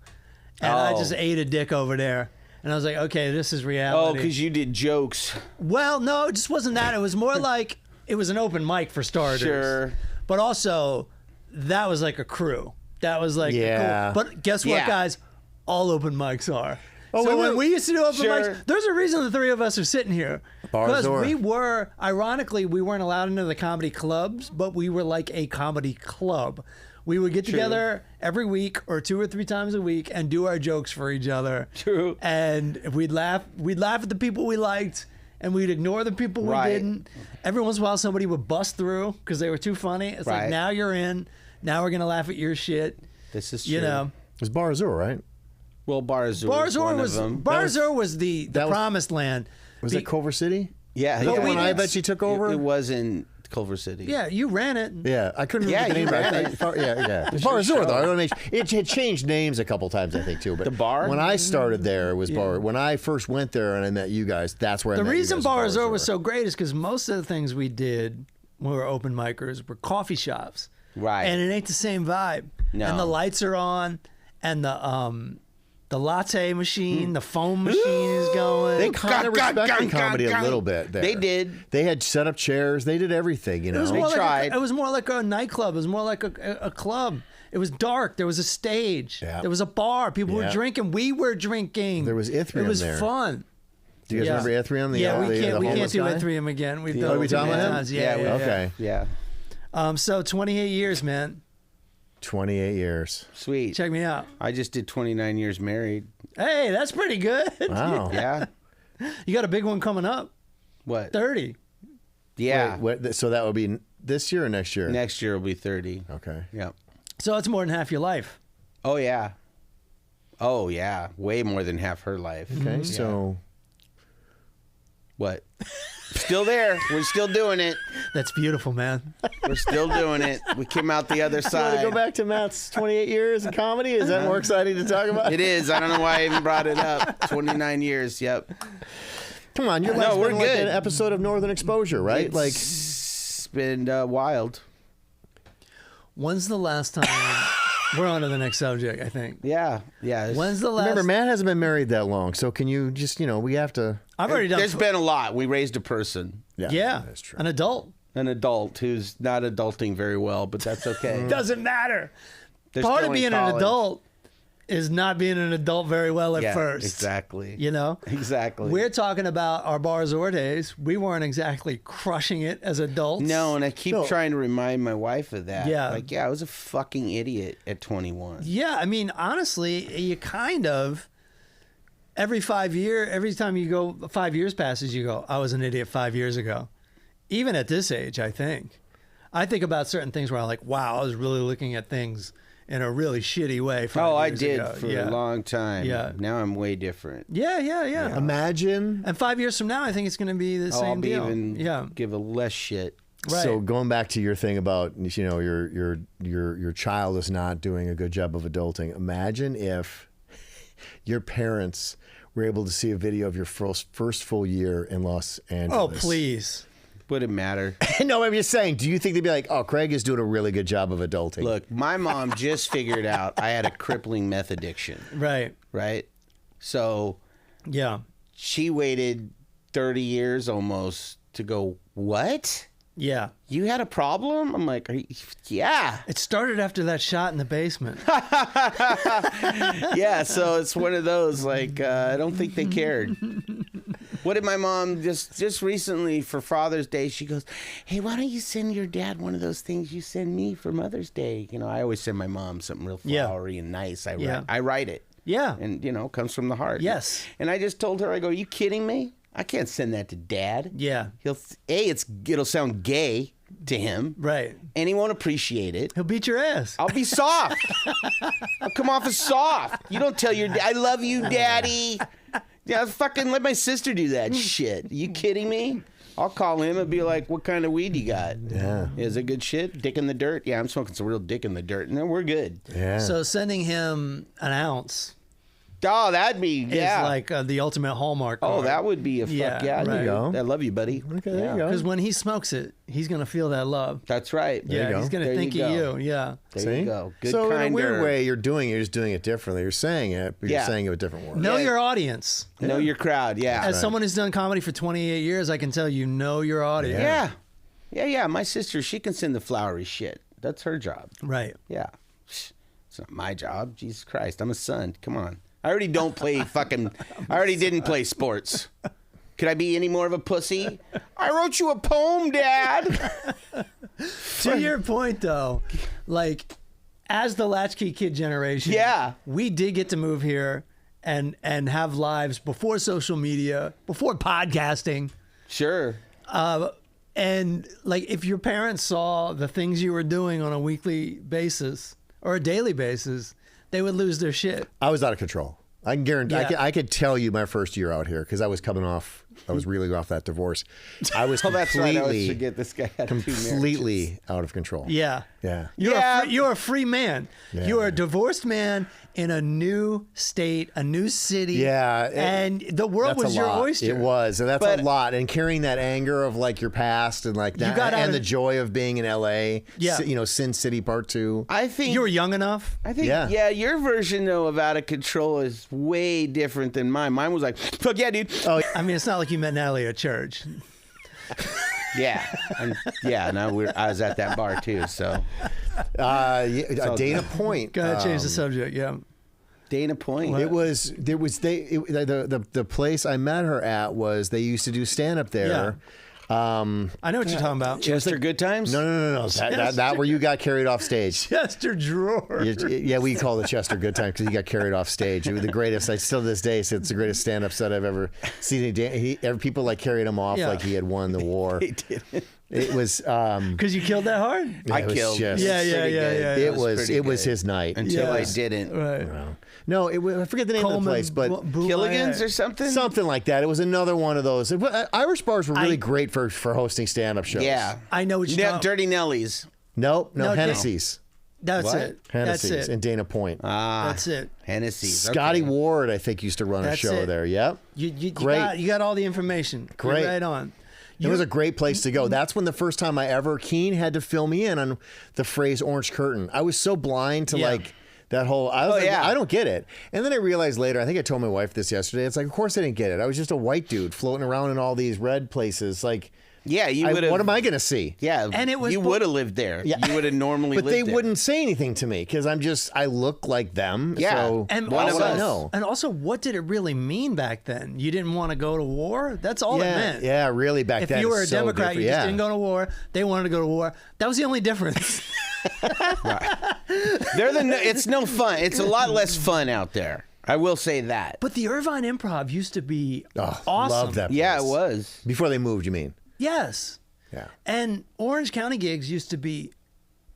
And I just ate a dick over there. And I was like, okay, this is Oh, reality. because you did jokes. Well, no, it just wasn't that. It was more like it was an open mic for starters. Sure. But also, that was like a crew. That was like Yeah. cool. But guess what, Yeah. guys? All open mics are. Oh, so wait, when wait. we used to do open Sure. mics, there's a reason the three of us are sitting here. Because Barzor. we were, ironically, we weren't allowed into the comedy clubs, but we were like a comedy club. We would get together every week or 2 or 3 times a week and do our jokes for each other. True. And we'd laugh at the people we liked, and we'd ignore the people we Right. didn't. Every once in a while, somebody would bust through because they were too funny. It's like, Right. now you're in. Now we're gonna laugh at your shit. This is true. You know, It was Barzor, right? Well, Barzor Barzor one was of them. Barzor was the that was- promised land. Was Be- that Culver City? Yeah. Is that But the we one I did- bet you took over? It was in Culver City. Yeah, you ran it. Yeah, I couldn't Yeah, remember the you name. ran I it. thought- yeah. Barzor, though. I don't make, it had changed names a couple times, I think, too. But The bar? When I started there, it was Bar. When I first went there and I met you guys, that's where I The met reason you guys. Barzor was so great is because most of the things we did when we were open micers were coffee shops. Right. And it ain't the same vibe. No. And the lights are on, and the latte machine, the foam machine is going. They kind of Gung, gung, respected gung, comedy gung, a gung. little bit there. They did. They had set up chairs. They did everything, you It was know. more like tried. it was more like a nightclub. It was more like a club. It was dark. There was a stage. Yeah. There was a bar. People were Yeah. drinking. We were drinking. There was Ithrium It was there. fun. Do you guys remember Ithrium? The, Yeah, we the can't homeless do guy? Ithrium again. We've Oh, done we it too talking many about him? times. Yeah, yeah, Okay. Yeah. So 28 years, man. 28 years. Sweet. Check me out. I just did 29 years married. Hey, that's pretty good. Wow. Yeah. You got a big one coming up. What? 30. Yeah. Wait, so that would be this year or next year? Next year will be 30. Okay. Yeah. So that's more than half your life. Oh, yeah. Oh, yeah. Way more than half her life. Okay, so What? Still there. We're still doing it. That's beautiful, man. We're still doing it. We came out the other you want side. to go back to Matt's 28 years in comedy? Is that more exciting to talk about? It is. I don't know why I even brought it up. 29 years. Yep. Come on, your No, life's we're been like good. an episode of Northern Exposure, right? Like, It's been wild. When's the last time? We're on to the next subject, I think. Yeah. Yeah. When's the last? remember, Matt hasn't been married that long, so can you just, we have to. I've already done. There's been a lot. We raised a person, Yeah, that's true. an adult. an adult who's not adulting very well, but that's okay. Doesn't matter. They're Part still of in being an college. adult is not being an adult very well at first. Exactly. You know? Exactly. We're talking about our bar Zor days. We weren't exactly crushing it as adults. No, and I keep trying to remind my wife of that. Yeah. Like, I was a fucking idiot at 21. Yeah, I mean, honestly, you kind of every time you go 5 years passes, you go, I was an idiot 5 years ago. Even at this age, I think about certain things where I'm like, wow, I was really looking at things in a really shitty way. 5 Oh, I years did ago. for a long time. Yeah. Now I'm way different. Yeah. Imagine. And 5 years from now, I think it's going to be the I'll same be deal. even give a less shit. Right. So going back to your thing about your child is not doing a good job of adulting. Imagine if your parents were able to see a video of your first full year in Los Angeles. Oh, please. Wouldn't matter. No, I'm just saying. Do you think they'd be like, "Oh, Craig is doing a really good job of adulting"? Look, my mom just figured out I had a crippling meth addiction. Right. Right. So Yeah. she waited 30 years almost to go, what? Yeah. You had a problem? I'm like, yeah. It started after that shot in the basement. Yeah, so it's one of those, like, I don't think they cared. What did my mom just recently for Father's Day, she goes, hey, why don't you send your dad one of those things you send me for Mother's Day? You know, I always send my mom something real flowery and nice. I write it. Yeah. And, you know, it comes from the heart. Yes. And I just told her, I go, you kidding me? I can't send that to Dad. Yeah. It'll sound gay to him. Right. And he won't appreciate it. He'll beat your ass. I'll be soft. I'll come off as soft. You don't tell your I love you, Daddy. Yeah, fucking let my sister do that shit. You kidding me? I'll call him and be like, what kind of weed you got? Yeah. Is it good shit? Dick in the dirt? Yeah, I'm smoking some real dick in the dirt. And then we're good. Yeah. So sending him an ounce Oh, that'd be, yeah. is like the ultimate Hallmark Oh, card. that would be a fuck Yeah, yeah. there you go. I love you, buddy. Okay, there you go. Because when he smokes it, he's going to feel that love. That's right. you Yeah, go. he's going to There think you of go. you. Yeah. There See? you go. Good, so in a kinder. weird way, you're just doing it differently. You're saying it, but you're Yeah. saying it with different words. Know Yeah. your audience. Know your crowd. Yeah. As someone who's done comedy for 28 years, I can tell you know your audience. Yeah. My sister, she can send the flowery shit. That's her job. Right. Yeah. It's not my job. Jesus Christ. I'm a son. Come on. I already don't play I already didn't play sports. Could I be any more of a pussy? I wrote you a poem, Dad. To your point, though, like, as the Latchkey Kid generation, Yeah. we did get to move here and have lives before social media, before podcasting. Sure. And, like, if your parents saw the things you were doing on a weekly basis or a daily basis, they would lose their shit. I was out of control. I can guarantee. Yeah. I could tell you my first year out here because I was coming off. I was reeling off that divorce. I was Oh, that's right. I always completely, forget this guy had 2 marriages. completely out of control. Yeah. Yeah. You're a free man. Yeah. You're a divorced man in a new state, a new city. Yeah, and the world That's was a your lot. oyster. It was, and that's But- a lot. And carrying that anger of like your past and like that, got out and the of- joy of being in LA. Yeah. Sin City Part 2. I think You were young enough. I think, Yeah. yeah, your version, though, of out of control is way different than mine. Mine was like, fuck yeah, dude. Oh, I mean, it's not like you met Natalie at church. Yeah. And I was at that bar, too. So, Dana Point. Gotta change the subject. Yeah. Dana Point. It was the place I met her at was they used to do stand up there. I know what you're talking about. Chester Good Times? No. That where you got carried off stage. Chester Drawer. Yeah, we call it Chester Good Time because he got carried off stage. It was the greatest. I still to this day say it's the greatest stand-up set I've ever seen. People like carried him off Yeah. like he had won the war. He did. It was. Because you killed that hard? I it was killed. just- Yeah. It was pretty was good. his night. Until I Yeah. didn't. Right. No, I forget the name of the place, but Gilligan's or something? something like that. It was another one of those. Irish bars were really I- great for hosting stand-up shows. Yeah. I know what you're talking about. Dirty Nellies. No, No, Hennessy's. That's What? it. That's Hennessy's it. in Dana Point. That's it. Hennessy's. Scotty Okay. Ward, I think, used to run a That's show it. there. Yep. You Great. You got all the information. Great. You're right on. It was a great place to go. That's when the first time Keen had to fill me in on the phrase orange curtain. I was so blind to Yeah. like that whole, I was like, yeah. I don't get it. And then I realized later, I think I told my wife this yesterday, it's like, of course I didn't get it. I was just a white dude floating around in all these red places. Like, Yeah, you would have. What am I going to see? Yeah, And it was you would have lived there. Yeah. You would have normally But lived they there. wouldn't say anything to me because I look like them. Yeah. So And One of also, us. know. and also, what did it really mean back then? You didn't want to go to war? That's all it yeah, meant. yeah, really back If then. you were a it's so Democrat, you different. just Yeah. didn't go to war. They wanted to go to war. That was the only difference. It's no fun. It's a lot less fun out there. I will say that. But the Irvine Improv used to be Oh, awesome. love that. Yeah, it place. was. Before they moved, you mean? Yes. Yeah. And Orange County gigs used to be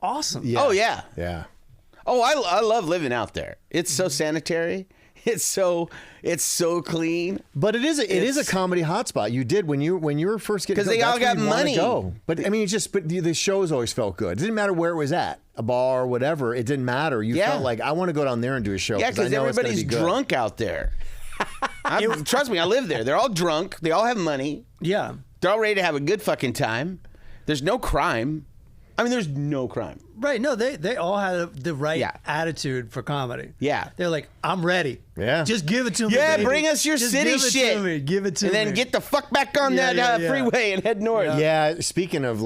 awesome. Yeah. Oh yeah. Yeah. Oh, I love living out there. It's so sanitary. It's so clean. But it is a It's- comedy hotspot. You did when you were first getting 'Cause they all got money. Go. But I mean, the shows always felt good. It didn't matter where it was at, a bar or whatever. It didn't matter. You Yeah. felt like I want to go down there and do a show. Yeah, I because know it's gonna everybody's be good. drunk out there. Trust me, I live there. They're all drunk. They all have money. Yeah. They're all ready to have a good fucking time. There's no crime. I mean, there's no crime. Right. No, they all had the right Yeah. attitude for comedy. Yeah. They're like, I'm ready. Yeah. Just give it to me. Yeah, baby. bring us your Just city give it shit. To me. Give it to And me. then get the fuck back on Yeah, that yeah. freeway and head north. Yeah, speaking of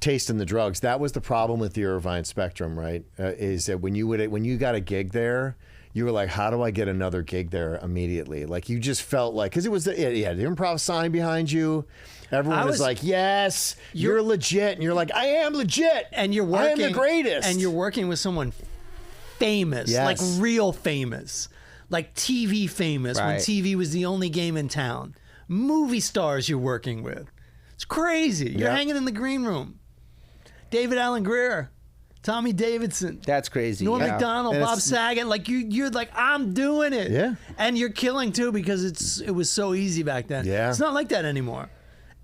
tasting the drugs, that was the problem with the Irvine Spectrum, right? Is that when you got a gig there, you were like, how do I get another gig there immediately? Like you just felt like because it was the improv sign behind you. Everyone was like, yes, you're legit, and you're like, I am legit, and you're working. I am the greatest, And you're working with someone famous, Yes. like real famous, like TV famous when Right. TV was the only game in town. Movie stars you're working with. It's crazy. You're Yeah. hanging in the green room. David Allen Greer, Tommy Davidson. That's crazy. Norm yeah. Macdonald, And Bob it's- Saget, like you're like, I'm doing it. Yeah. And you're killing too because it was so easy back then. Yeah. It's not like that anymore.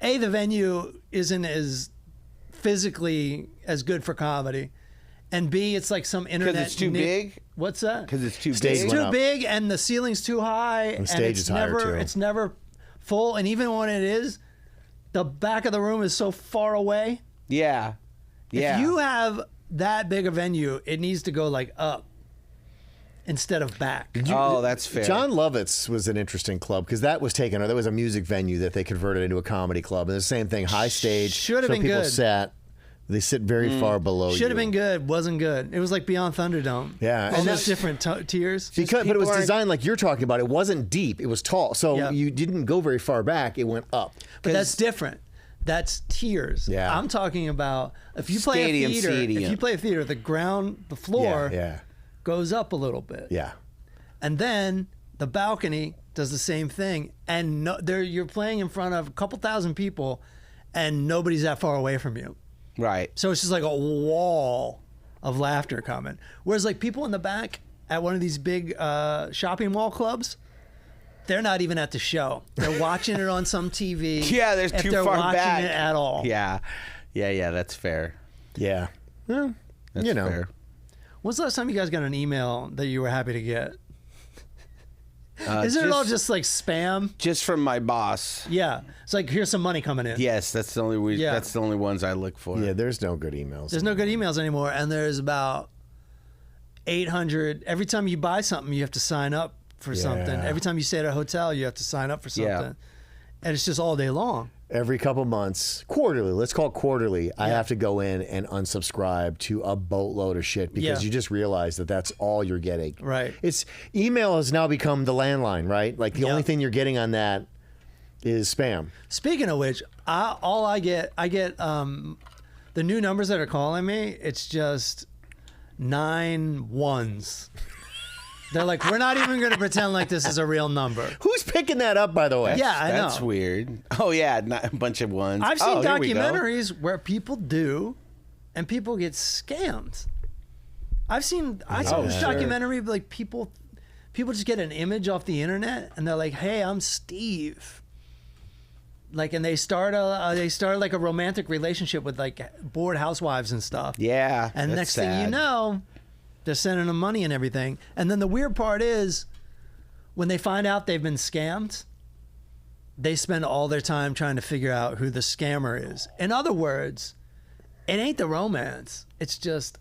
The venue isn't as physically as good for comedy. And B, it's like some internet. Because it's too big? What's that? Because it's too Stage big. It's went too up. big and the ceiling's too high. And stage it's is higher, never too. it's never full. And even when it is, the back of the room is so far away. Yeah. Yeah. If you have that big a venue, it needs to go like up instead of back. Oh, that's fair. John Lovitz was an interesting club because that was taken. That was a music venue that they converted into a comedy club, and the same thing, high stage. Should have so been people good. sat. They sit very far below. Should have been good. Wasn't good. It was like Beyond Thunderdome. Yeah. And And there's different tiers. Because, but it was people aren't- designed like you're talking about. It wasn't deep. It was tall. So Yeah. you didn't go very far back. It went up. But that's different. That's tiers. Yeah. I'm talking about if you play Stadium a theater. seating. If you play a theater, the floor Yeah. goes up a little bit. Yeah. And then the balcony does the same thing. And you're playing in front of a couple thousand people, and nobody's that far away from you. Right. So it's just like a wall of laughter coming. Whereas like people in the back at one of these big shopping mall clubs, they're not even at the show. They're watching it on some TV. Yeah, there's if too they're far watching back. it at all. Yeah. Yeah, that's fair. Yeah. Well, That's you know. fair. When's the last time you guys got an email that you were happy to get? Isn't it all just like spam? Just from my boss? Yeah. It's like, here's some money coming in. Yes, that's the only Yeah. that's the only ones I look for. Yeah, there's no good emails. There's no good emails anymore. And there's about 800. Every time you buy something, you have to sign up for something. Yeah. Every time you stay at a hotel, you have to sign up for something. Yeah. And it's just all day long. Every couple months, quarterly, let's call it quarterly, I have to go in and unsubscribe to a boatload of shit because Yeah. you just realize that that's all you're getting. Right. It's email has now become the landline, right? Like the Yeah. only thing you're getting on that is spam. Speaking of which, I get the new numbers that are calling me. It's just 9 ones. They're like, we're not even going to pretend like this is a real number. Who's picking that up, by the way? Yeah, I know. That's weird. Oh yeah, not a bunch of ones. I've seen here we go. documentaries where people do, and people get scammed. I've seen Oh, this sure. documentary like people just get an image off the internet and they're like, "Hey, I'm Steve." Like, and they start like a romantic relationship with like bored housewives and stuff. Yeah, And that's next thing you sad. know, they're sending them money and everything. And then the weird part is when they find out they've been scammed, they spend all their time trying to figure out who the scammer is. In other words, it ain't the romance. It's just,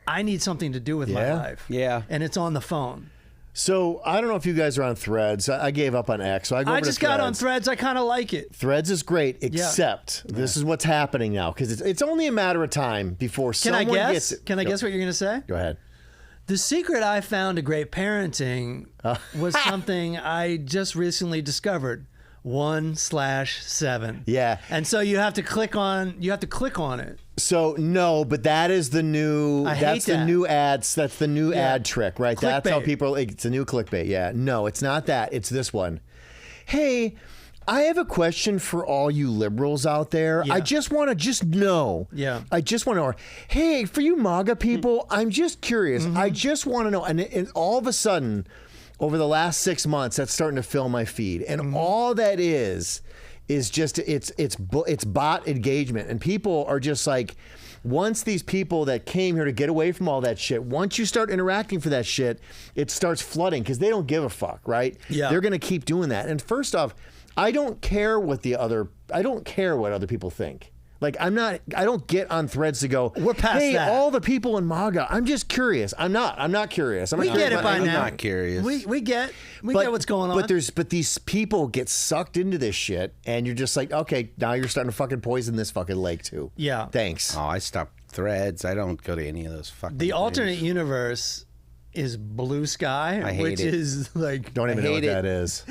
I need something to do with my Yeah. life. Yeah. And it's on the phone. So I don't know if you guys are on Threads. I gave up on X, so I go over I to just got on Threads. Threads. I kind of like it. Threads is great, except this is what's happening now because it's only a matter of time before Can I someone guess? gets it. Can I guess what you're going to say? Go ahead. The secret I found to great parenting was something I just recently discovered. 1/7. Yeah. And so you have to click on it. So no, but that is the new. I hate that's the that. new ads. That's the new ad trick, right? That's how Clickbait. people. It's a new clickbait. Yeah. No, it's not that. It's this one. Hey, I have a question for all you liberals out there. Yeah. I just want to know. Yeah. I just want to know. Hey, for you MAGA people, I'm just curious. I just want to know. And all of a sudden, over the last 6 months, that's starting to fill my feed, and all that is just it's bot engagement, and people are just like, once these people that came here to get away from all that shit, once you start interacting for that shit, it starts flooding because they don't give a fuck, right? Yeah. They're gonna keep doing that. And first off, I don't care what other people think. Like I don't get on Threads to go, We're past hey, that. all the people in MAGA. I'm just curious. I'm not curious. We get it by I'm now. not curious. We get what's going on. But these people get sucked into this shit, and you're just like, okay, now you're starting to fucking poison this fucking lake too. Yeah. Thanks. Oh, I stopped Threads. I don't go to any of those fucking. The things. alternate universe is Blue Sky, I hate which it. is like Don't even know what hate it. that is.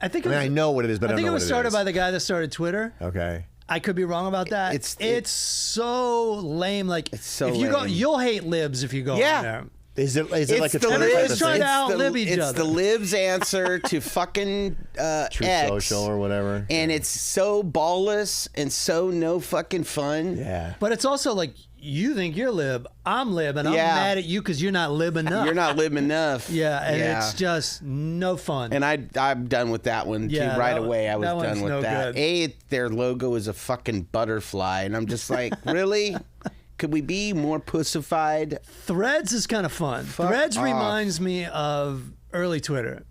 I think I mean, I know what it is, but I I don't think know it what was started is. by the guy that started Twitter. Okay. I could be wrong about that. It's so lame. Like It's so if you go, lame. you'll hate libs if you go Yeah. on there. Is it like a the 25 libs trying to thing? outlib each it's other. the libs answer to fucking True X, Social or whatever. and it's so ballless and so no fucking fun. Yeah. But it's also like you think you're lib, I'm lib, and I'm Yeah. mad at you because you're not lib enough. You're not living enough. Yeah, and it's just no fun. And I'm done with that one too. Yeah, Right that- away, I was that one's done with no that. good. Their logo is a fucking butterfly, and I'm just like, really? Could we be more pussified? Threads is kind of fun. Threads off. reminds me of early Twitter.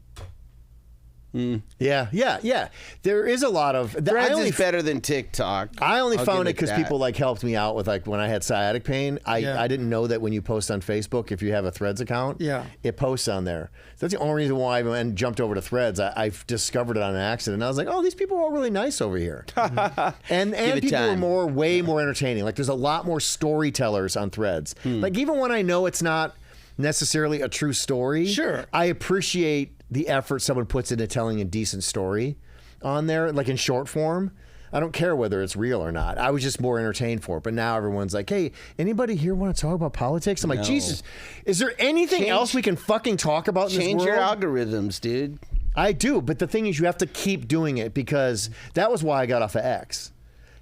Yeah. There is a lot of. Threads is better than TikTok. I only I'll found give it because that. people like helped me out with like when I had sciatic pain. Yeah. I didn't know that when you post on Facebook, if you have a Threads account, Yeah. it posts on there. So that's the only reason why I went and jumped over to Threads. I've discovered it on an accident. I was like, oh, these people are all really nice over here, and it people are time. way more entertaining. Like there's a lot more storytellers on Threads. Like even when I know it's not necessarily a true story, Sure. I appreciate the effort someone puts into telling a decent story on there, like in short form. I don't care whether it's real or not. I was just more entertained for it. But now everyone's like, hey, anybody here want to talk about politics? I'm like, Jesus, is there anything else we can fucking talk about in this Change world? your algorithms, dude. I do, but the thing is you have to keep doing it because that was why I got off of X.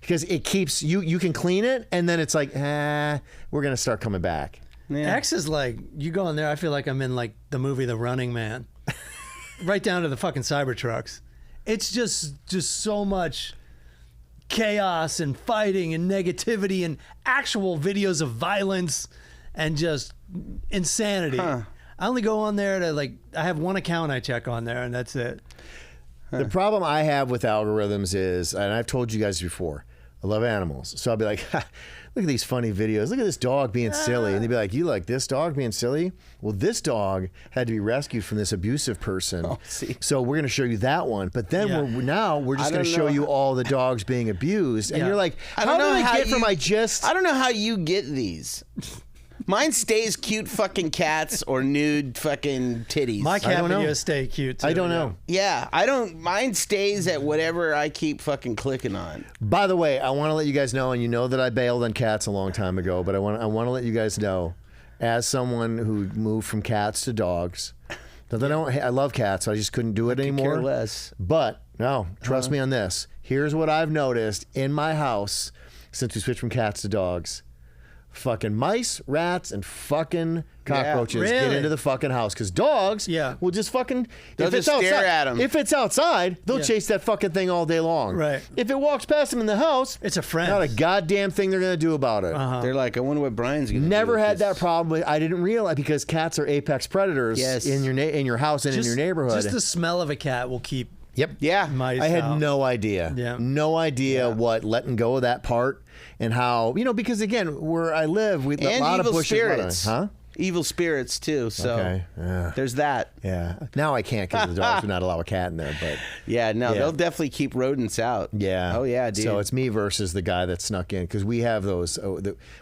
Because it keeps, you can clean it, and then it's like, we're going to start coming back. Yeah. X is like, you go in there, I feel like I'm in like the movie The Running Man. Right down to the fucking Cybertrucks. It's just so much chaos and fighting and negativity and actual videos of violence and just insanity. I only go on there to like, I have one account I check on there and that's it. The problem I have with algorithms is, and I've told you guys before, I love animals. So I'll be like, look at these funny videos. Look at this dog being silly. And they'd be like, you like this dog being silly? Well, this dog had to be rescued from this abusive person. see. So we're going to show you that one. But then Yeah. we're just I going to don't show know you how- all the dogs being abused. And Yeah. you're like, I how don't know did I how get from you- I just... I don't know how you get these. Mine stays cute fucking cats or nude fucking titties. My cat don't know. videos stay cute too. I don't yeah. know. Yeah, I don't. Mine stays at whatever I keep fucking clicking on. By the way, I want to let you guys know, and you know that I bailed on cats a long time ago, but I want to let you guys know, as someone who moved from cats to dogs, that I love cats, so I just couldn't do it anymore. Care less. But no, trust me on this. Here's what I've noticed in my house since we switched from cats to dogs. Fucking mice, rats, and fucking cockroaches get Really? into the fucking house because dogs will just fucking They'll if it's just stare outside, at 'em. If it's outside, they'll Yeah. chase that fucking thing all day long. Right. If it walks past them in the house, It's a friend. not a goddamn thing they're gonna do about it. They're like, I wonder what Brian's gonna do. Never with had this. that problem. I didn't realize because cats are apex predators Yes. in your house and in your neighborhood. Just the smell of a cat will keep Yep. Yeah. mice I had out. no idea. Yeah. No idea what letting go of that part and how, because again, where I live, a And lot of evil bushes. spirits. Huh? evil spirits too. So Okay. there's that. Yeah. Now I can't because the dogs would not allow a cat in there. But Yeah, no, Yeah. they'll definitely keep rodents out. yeah. Oh yeah, dude. So it's me versus the guy that snuck in because we have those.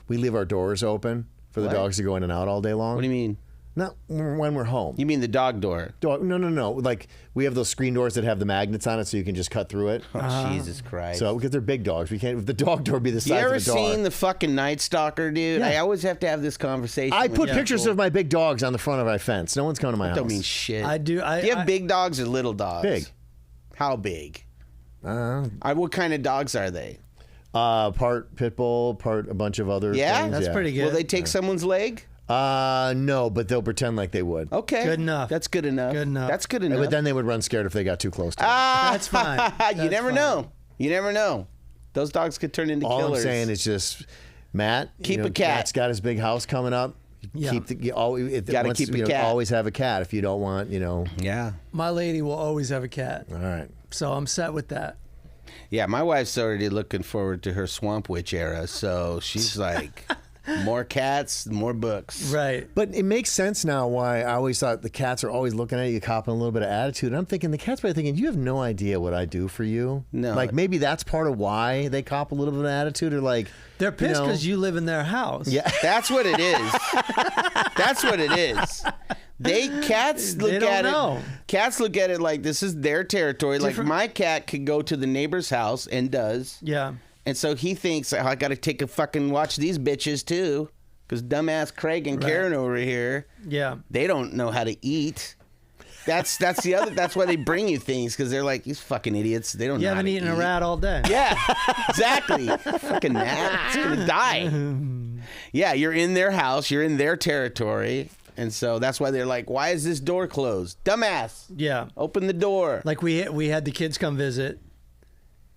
We leave our doors open for the What? dogs to go in and out all day long. What do you mean? Not when we're home. You mean the dog door? No. Like we have those screen doors that have the magnets on it, so you can just cut through it. Oh, Jesus Christ. So because they're big dogs, we can't. The dog door be the size you ever of a dog. seen the fucking Night Stalker, dude? Yeah. I always have to have this conversation. I with put people. pictures of my big dogs on the front of my fence. No one's coming to my house. Don't mean shit. I do. Do you have big dogs or little dogs? Big. How big? Uh, What kind of dogs are they? part pit bull, part a bunch of other Yeah? things. That's pretty good. Will they take someone's leg? No, but they'll pretend like they would. Okay. Good enough. That's good enough. Good enough. That's good enough. But then they would run scared if they got too close to them. That's fine. you That's never fine. know. You never know. Those dogs could turn into All killers. I'm saying is just, Matt, Keep a cat. Matt's got his big house coming up. Yeah. Keep the, you always, Gotta keep a cat. Always have a cat if you don't want, yeah. My lady will always have a cat, All right. so I'm set with that. Yeah, my wife's already looking forward to her Swamp Witch era, so she's like, more cats, more books. Right. But it makes sense now why I always thought the cats are always looking at you, copping a little bit of attitude. And I'm thinking the cat's probably thinking, you have no idea what I do for you. No. Like maybe that's part of why they cop a little bit of attitude, or like They're pissed know- because you live in their house. Yeah. That's what it is. That's what it is. Cats look They don't at know. it. Cats look at it like this is their territory. Like Different- my cat could go to the neighbor's house and does. Yeah. And so he thinks, oh, I got to take a fucking watch these bitches too, because dumbass Craig and Right. Karen over here, Yeah. they don't know how to eat. That's the other. That's why they bring you things, because they're like, these fucking idiots. They don't. You know how haven't to eaten eat. a rat all day. Yeah, exactly. Fucking gnat. It's gonna die. Yeah, you're in their house. You're in their territory, and so that's why they're like, why is this door closed? Dumbass. Yeah. Open the door. Like we had the kids come visit.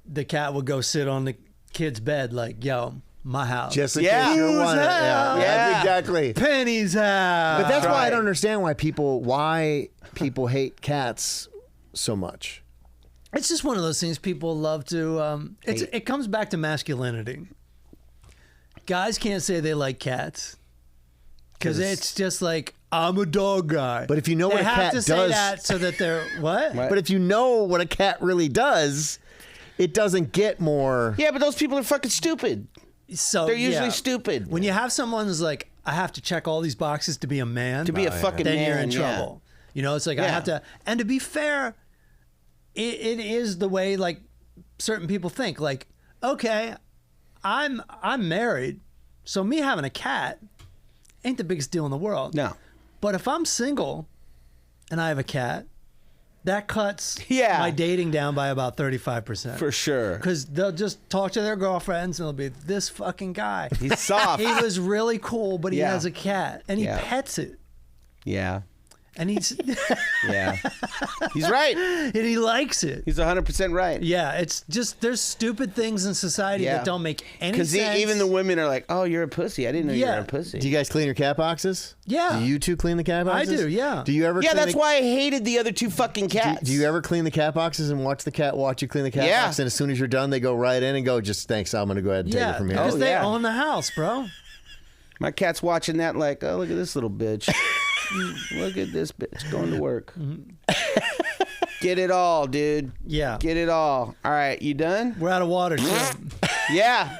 The cat would go sit on the kid's bed, like, yo, my house. Just in Yeah. case you're Whose wondering. house? Yeah. exactly. Penny's house. But that's why I right. don't understand why people hate cats so much. It's just one of those things people love to. Hate. It comes back to masculinity. Guys can't say they like cats because 'Cause it's just like, I'm a dog guy. But if you know they what a have cat to say does- that so that they're what? What? But if you know what a cat really does, it doesn't get more. Yeah, but those people are fucking stupid. So They're usually yeah. stupid. When you have someone who's like, I have to check all these boxes to be a man, To be a fucking then man, you're in yeah. trouble. You know, it's like I Yeah. have to. And to be fair, it is the way like certain people think. Like, okay, I'm married, so me having a cat ain't the biggest deal in the world. No. But if I'm single and I have a cat, that cuts Yeah. my dating down by about 35%. For sure. Because they'll just talk to their girlfriends and they'll be, this fucking guy. He's soft. He was really cool, but he Yeah. has a cat and he Yeah. pets it. Yeah. And he's Yeah. He's right. and he likes it. He's 100% right. Yeah, it's just there's stupid things in society Yeah. that don't make any Because sense. even the women are like, oh, you're a pussy. I didn't know you Yeah. were a pussy. Do you guys clean your cat boxes? Yeah. Do you two clean the cat I boxes? do, yeah. Do you ever? Yeah, clean that's the- why I hated the other two fucking cats. Do you ever clean the cat boxes and watch the cat watch you clean the cat Yeah. box? And as soon as you're done, they go right in and go, just thanks. I'm going to go ahead and take yeah, it from here. because Oh, they yeah. own the house, bro. My cat's watching that like, oh, look at this little bitch. Look at this bitch going to work. Get it all, dude. Yeah, Get it all. All right, you done? we're out of water too. Yeah.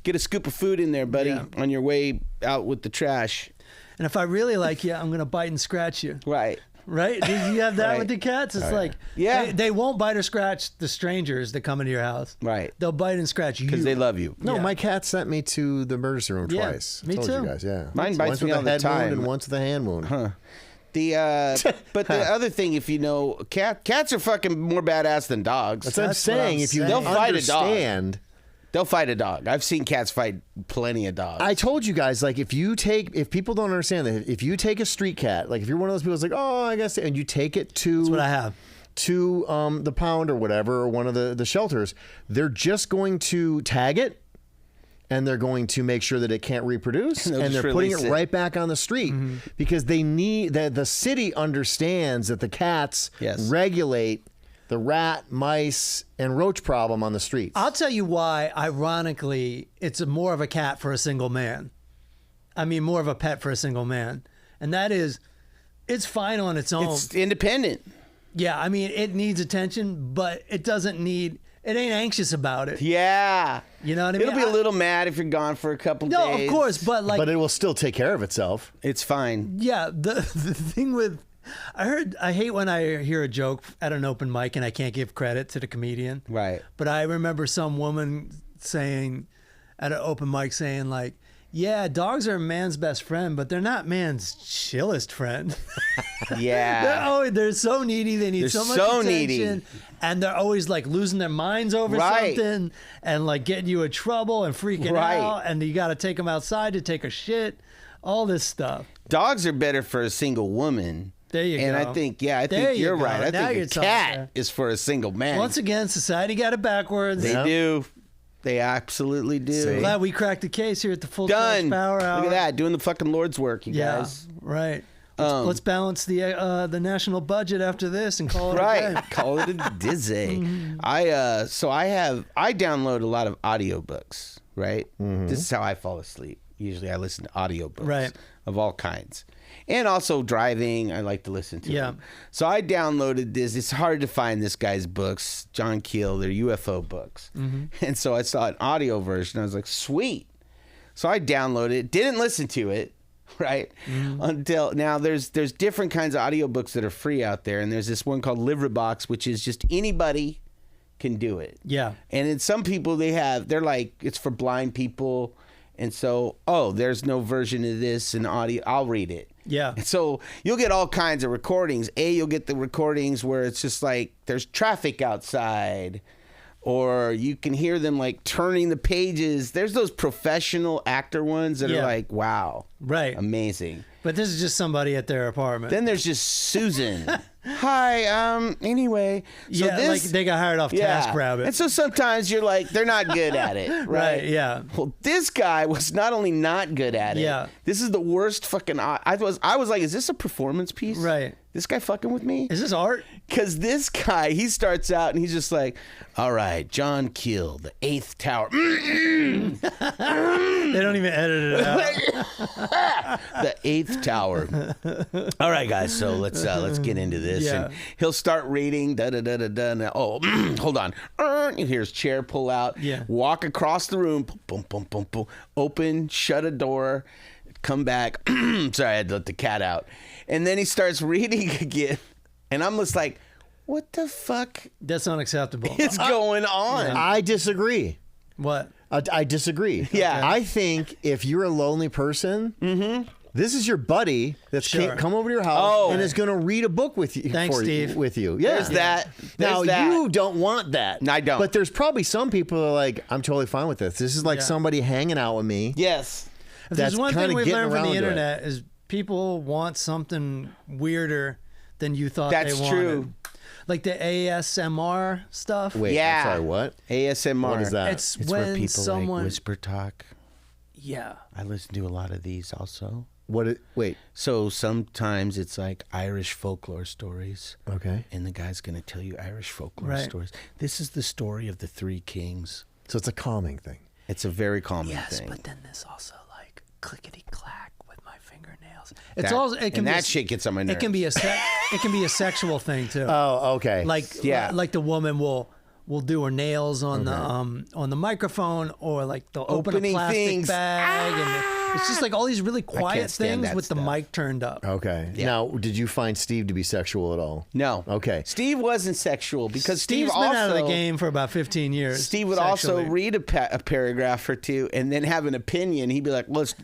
Get a scoop of food in there, buddy, Yeah. on your way out with the trash. And if I really like you, I'm gonna bite and scratch you. Right. Right? Did you have that Right. with the cats? It's like, Yeah. they won't bite or scratch the strangers that come into your house. Right. They'll bite and scratch you Because they love you. No, Yeah. my cat sent me to the emergency room Yeah, twice. me Told too. you guys, yeah. Mine bites once me with all a the head time. wound and once with a hand wound. But the other thing, if you know, cats are fucking more badass than dogs. That's what I'm That's what saying. I'm If you saying. They'll fight a dog. understand. They'll fight a dog. I've seen cats fight plenty of dogs. I told you guys, like, if people don't understand that, if you take a street cat, like, if you're one of those people that's like, oh, I guess, and you take it to That's what I have. to the pound or whatever, or one of the shelters, they're just going to tag it and they're going to make sure that it can't reproduce They'll and just they're putting it release it. right back on the street because they need that. The city understands that the cats Yes. regulate the rat, mice, and roach problem on the streets. I'll tell you why, ironically, it's more of a cat for a single man. I mean, more of a pet for a single man. And that is, it's fine on its own. It's independent. Yeah, I mean, it needs attention, but it doesn't need, it ain't anxious about it. Yeah. You know what I mean? It'll be a little mad if you're gone for a couple No, days. of course, but like, But it will still take care of itself. It's fine. yeah, the thing with, I hate when I hear a joke at an open mic and I can't give credit to the comedian. Right. But I remember some woman saying at an open mic saying like, yeah, dogs are man's best friend, but they're not man's chillest friend. Yeah. They're so needy. They need They're so much so attention. needy. And they're always like losing their minds over Right. something and like getting you in trouble and freaking Right. out. And you got to take them outside to take a shit. All this stuff. Dogs are better for a single woman. There you and go. I think, There think you you're go. right. I Now think you're a talking. cat is for a single man. Once again, society got it backwards. They Yeah. do. They absolutely do. See? Glad we cracked the case here at the Full Done. Charge Power Hour. Look at that. Doing the fucking Lord's work, you Yeah, guys. right. Let's balance the national budget after this and call it a Right. day. Call it a dizzy. I download a lot of audiobooks, right? This is how I fall asleep. Usually I listen to audiobooks Right. of all kinds. And also driving, I like to listen to Yeah. them. So I downloaded this. It's hard to find this guy's books, John Keel, they're UFO books. And so I saw an audio version. I was like, sweet. So I downloaded it, didn't listen to it, right? Until now there's different kinds of audiobooks that are free out there. And there's this one called LibriVox, which is just anybody can do it. Yeah. And then some people they're like, it's for blind people. And so, there's no version of this in audio. I'll read it. Yeah. And so you'll get all kinds of recordings. You'll get the recordings where it's just like there's traffic outside, or you can hear them like turning the pages. There's those professional actor ones that Yeah. are like, wow, Right. amazing. But this is just somebody at their apartment. Then there's just Susan. Hi, anyway. So yeah, this, like they got hired off TaskRabbit. And so sometimes you're like, they're not good at it, right? Right, yeah. Well, this guy was not only not good at it. Yeah. This is the worst fucking. I was like, is this a performance piece? Right. This guy fucking with me? Is this art? Because this guy, he starts out and he's just like, all right, John Keel, the 8th Tower. They don't even edit it out. The 8th Tower. All right, guys. So let's get into this. Yeah. And he'll start reading. Da da da da da. And, hold on. You hear his chair pull out. Yeah. Walk across the room. Boom, boom, boom, boom, boom. Open. Shut a door. Come back. Sorry, I had to let the cat out. And then he starts reading again. And I'm just like, what the fuck That's unacceptable. is going on? I disagree. What? I disagree. Yeah. I think if you're a lonely person, this is your buddy that's Sure. come over to your house Oh. and is going to read a book with you. Thanks, for Steve. With you. Yeah. There's that. Now, There's that. you don't want that. I don't. But there's probably some people who are like, I'm totally fine with this. This is like Yeah. somebody hanging out with me. Yes. If there's That's one thing kinda we've getting learned from the around to it. internet is people want something weirder than you thought That's they wanted. true. Like the ASMR stuff. Wait, Yeah. I'm sorry, what? ASMR. What is that? It's It's where when people someone. like whisper talk. Yeah. I listen to a lot of these also. Wait, So sometimes it's like Irish folklore stories. okay. And the guy's going to tell you Irish folklore Right. stories. This is the story of the three kings. So it's a calming thing. It's a very common Yes, thing. but then there's also like clickety clack with my fingernails. It's That- also it can and be that shit gets on my It can be a it can be a sexual thing too. Oh, okay. like yeah. like the woman will do her nails on the microphone, or like they'll open a Opening plastic things. bag, and it's just like all these really quiet stand things that with the stuff. mic turned up. Okay. Now, did you find Steve to be sexual at all? No. Okay. Steve wasn't sexual because Steve Steve's been also out of the game for about 15 years. Steve would sexually. also read a paragraph or two and then have an opinion. He'd be like, let's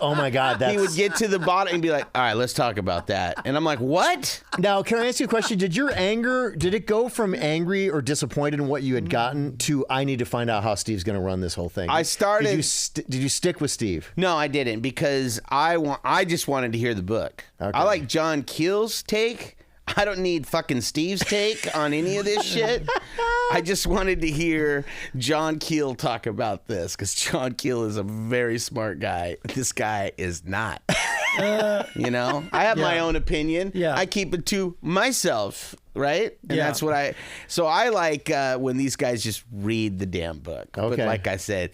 Oh my God, that's he would get to the bottom and be like, all right, let's talk about that. And I'm like, what? Now, can I ask you a question? Did your anger, did it go from angry or disappointed in what you had gotten to I need to find out how Steve's going to run this whole thing? I started- Did you stick with Steve? No, I didn't because I just wanted to hear the book. Okay. I like John Keel's take. I don't need fucking Steve's take on any of this shit. I just wanted to hear John Keel talk about this because John Keel is a very smart guy. This guy is not. You know, I have my Yeah. own opinion. Yeah. I keep it to myself, right? And Yeah. that's what so I like when these guys just read the damn book. But Okay. like I said,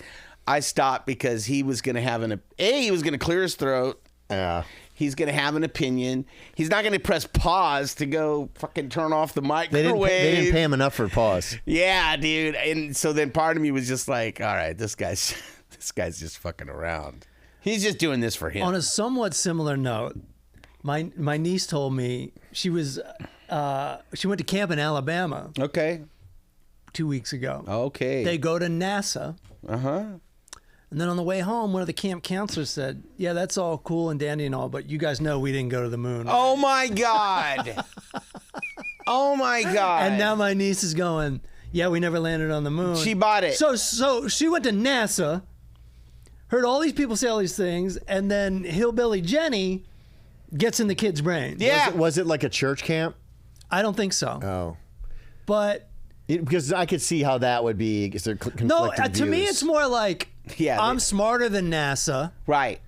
I stopped because he was going to have he was going to clear his throat. Yeah. He's going to have an opinion. He's not going to press pause to go fucking turn off the microwave. They didn't pay him enough for pause. Yeah, dude. And so then part of me was just like, all right, this guy's just fucking around. He's just doing this for him. On a somewhat similar note, my niece told me she went to camp in Alabama Okay. 2 weeks ago. Okay. They go to NASA. Uh-huh. And then on the way home, one of the camp counselors said, yeah, that's all cool and dandy and all, but you guys know we didn't go to the moon. Oh, my God. Oh, my God. And now my niece is going, yeah, we never landed on the moon. She bought it. So she went to NASA, heard all these people say all these things, and then Hillbilly Jenny gets in the kid's brain. Yeah. Was it like a church camp? I don't think so. Oh. But Because I could see how that would be. Is there no, to me, it's more like, Yeah, I'm smarter than NASA. Right.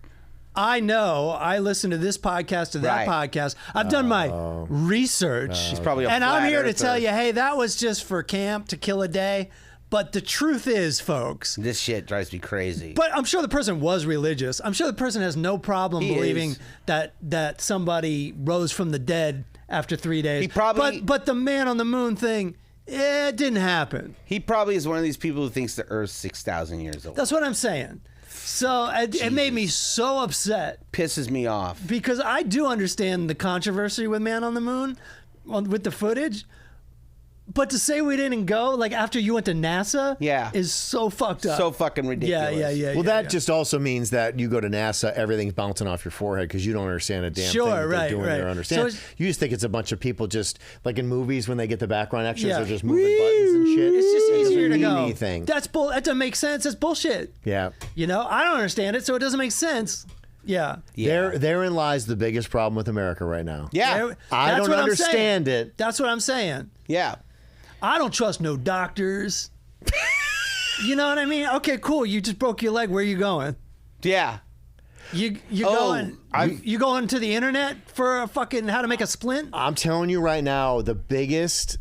I know. I listen to this podcast to that Right. podcast. I've done my research. She's probably a and I'm flat here to earther. tell you, hey, that was just for camp to kill a day. But the truth is, folks, This shit drives me crazy. but I'm sure the person was religious. I'm sure the person has no problem He believing is. that somebody rose from the dead after 3 days. He probably- But the man on the moon thing, it didn't happen. He probably is one of these people who thinks the Earth's 6,000 years old. That's what I'm saying. So it made me so upset Pisses me off. because I do understand the controversy with Man on the Moon with the footage. But to say we didn't go, like after you went to NASA, Yeah. is so fucked up. So fucking ridiculous. Yeah. Well, that yeah. just also means that you go to NASA, everything's bouncing off your forehead because you don't understand a damn Sure, thing that right, they're doing right. there. Understand? So it's- You just think it's a bunch of people just like in movies when they get the background extras, Yeah. they're just moving buttons and shit. It's just It doesn't easier to mean go. anything. That doesn't make sense. That's bullshit. Yeah. You know, I don't understand it, so it doesn't make sense. Yeah. Therein lies the biggest problem with America right now. Yeah. There- I that's don't what I'm understand saying. it. That's what I'm saying. Yeah. I don't trust no doctors. You know what I mean? Okay, cool. You just broke your leg. Where you going? Yeah. You Oh, you going to the internet for a fucking how to make a splint? I'm telling you right now, the biggest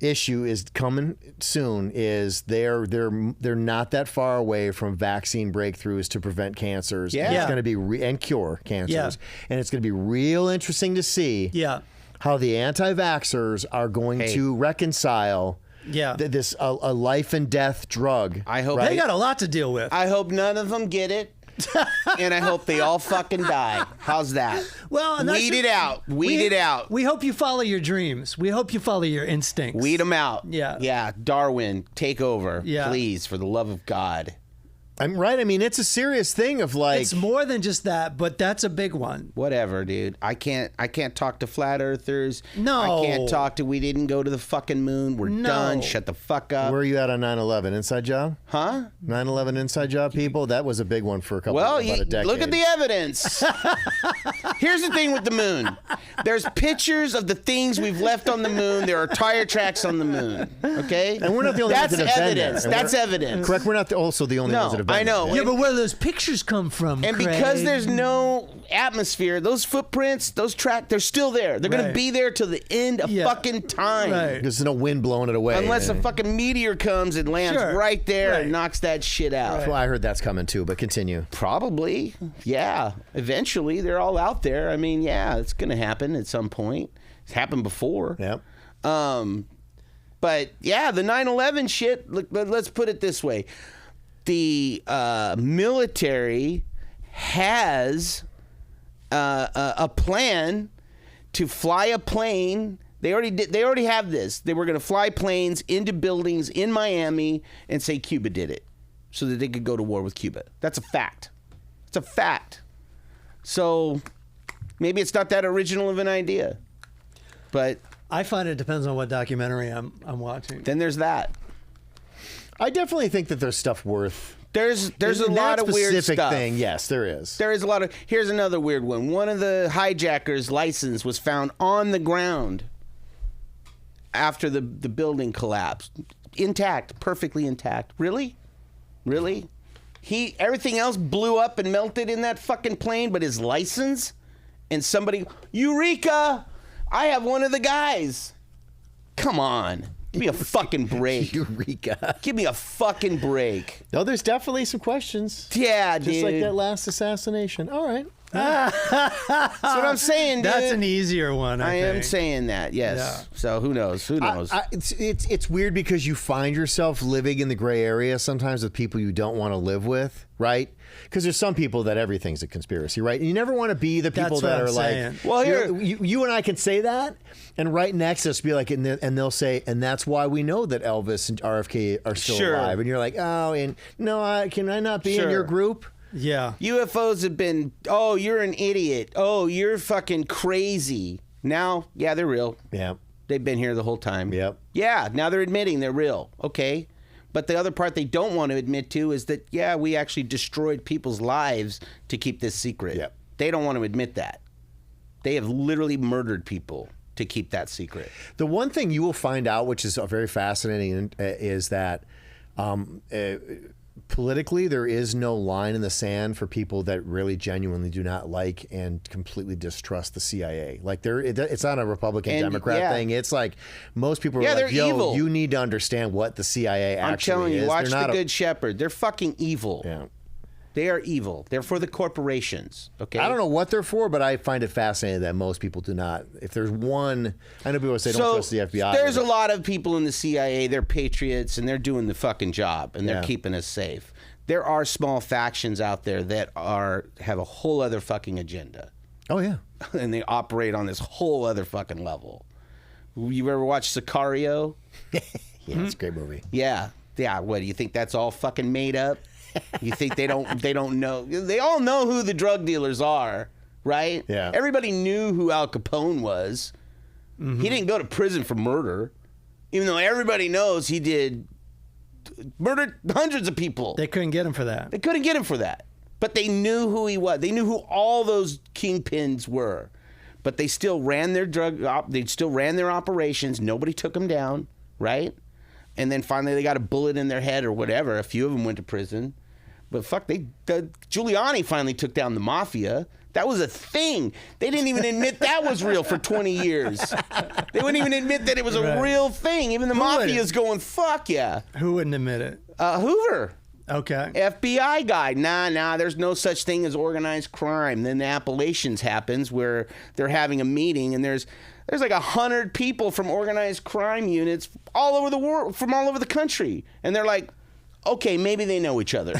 issue is coming soon. Is they're not that far away from vaccine breakthroughs to prevent cancers. Yeah. And Yeah. it's going to be and cure cancers. Yeah. And it's going to be real interesting to see. Yeah. How the anti-vaxxers are going to reconcile Yeah. this a life and death drug. I hope They got a lot to deal with. I hope none of them get it. And I hope they all fucking die. How's that? Well, and that's Weed it out. Weed it out. We hope you follow your dreams. We hope you follow your instincts. Weed them out. Yeah. Yeah. Darwin, take over. Yeah. Please, for the love of God. I'm right. I mean, it's a serious thing of like. It's more than just that, but that's a big one. Whatever, dude. I can't talk to flat earthers. No. I can't talk to we didn't go to the fucking moon. We're No. done. Shut the fuck up. Where are you at on 9/11? Inside job? Huh? 9/11 inside job people? That was a big one for a couple Well, about a decade. look at the evidence. Here's the thing with the moon. There's pictures of the things we've left on the moon. There are tire tracks on the moon. Okay? And we're not the only That's ones that have been there. evidence. And That's we're- evidence. Correct. We're not also the only No, ones that have been I know. there. Yeah, but where do those pictures come from? And Craig? because there's no atmosphere, those footprints, those tracks, they're still there. They're going Right. to be there till the end of Yeah. fucking time. Right. There's no wind blowing it away. Unless a fucking meteor comes and lands Sure. right there Right. and knocks that shit out. Well, I heard that's coming too, but continue. Probably. Yeah. Eventually, they're all out there. I mean, yeah, it's going to happen at some point. It's happened before. Yep. But yeah, the 9/11 shit, look, let's put it this way. The military has a plan to fly a plane. They already have this. They were going to fly planes into buildings in Miami and say Cuba did it so that they could go to war with Cuba. That's a fact. It's a fact. So maybe it's not that original of an idea. But I find it depends on what documentary I'm watching. then there's that. I definitely think that there's stuff worth. There's a in lot that of weird specific stuff. thing. Yes, there is. There is a lot of. Here's another weird one. One of the hijackers' license was found on the ground after the building collapsed, intact, perfectly intact. Really? Everything else blew up and melted in that fucking plane, but his license and somebody, Eureka! I have one of the guys. Come on. Give me a fucking break. Eureka. Give me a fucking break. No, there's definitely some questions. Yeah, Just dude. like that last assassination. All right. That's what I'm saying, dude. That's an easier one. I am think. saying that, yes. Yeah. So who knows? Who knows? It's weird because you find yourself living in the gray area sometimes with people you don't want to live with, right? Because there's some people that everything's a conspiracy, right? And you never want to be the people That's what that I'm are saying. like, Well, here- you and I can say that, and right next to us be like, and they'll say, and that's why we know that Elvis and RFK are still Sure. alive. And you're like, oh, and no, can I not be in Sure. your group? Yeah. UFOs have been, oh, you're an idiot. Oh, you're fucking crazy. Now, yeah, they're real. Yeah. They've been here the whole time. Yep. Yeah, now they're admitting they're real. Okay. But the other part they don't want to admit to is that, yeah, we actually destroyed people's lives to keep this secret. Yep. They don't want to admit that. They have literally murdered people to keep that secret. The one thing you will find out, which is very fascinating, is that politically there is no line in the sand for people that really genuinely do not like and completely distrust the CIA. Like it's not a Republican And, Democrat yeah. thing. It's like most people are Yeah, like, they're yo, evil. you need to understand what the CIA actually I'm telling you, is. watch They're The not Good Shepherd. They're fucking evil. Yeah. They are evil. They're for the corporations. Okay. I don't know what they're for, but I find it fascinating that most people do not. If there's one, I know people say don't trust the FBI. There's a but- lot of people in the CIA. They're patriots and they're doing the fucking job and they're Yeah. keeping us safe. There are small factions out there that have a whole other fucking agenda, Oh yeah. and they operate on this whole other fucking level. You ever watch Sicario? Yeah, it's a great movie. Yeah. What do you think? That's all fucking made up? You think they don't know? They all know who the drug dealers are, right? Yeah. Everybody knew who Al Capone was. He didn't go to prison for murder, even though everybody knows he murdered hundreds of people. They couldn't get him for that. They couldn't get him for that. But they knew who he was. They knew who all those kingpins were. But they still ran their they still ran their operations. Nobody took them down, right? And then finally they got a bullet in their head or whatever. A few of them went to prison. But fuck, Giuliani finally took down the mafia. That was a thing. They didn't even admit that was real for 20 years. They wouldn't even admit that it was a Right. real thing. Even the mafia's going, fuck yeah. Who wouldn't admit it? Hoover. Okay. FBI guy. Nah, there's no such thing as organized crime. Then the Appalachians happens where they're having a meeting and there's like 100 people from organized crime units all over the world, from all over the country. And they're like, okay, maybe they know each other.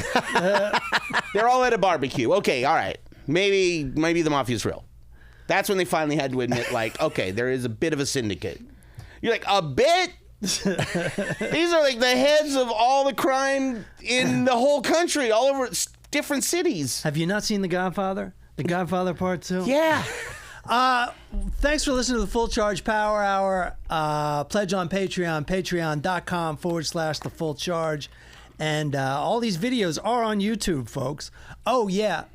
They're all at a barbecue. Okay, all right. Maybe the mafia's real. That's when they finally had to admit, like, okay, there is a bit of a syndicate. You're like, a bit? These are like the heads of all the crime in the whole country, all over different cities. Have you not seen The Godfather? The Godfather Part 2? Yeah. Thanks for listening to the Full Charge Power Hour. Pledge on Patreon, patreon.com/The Full Charge. And all these videos are on YouTube, folks. Oh, yeah.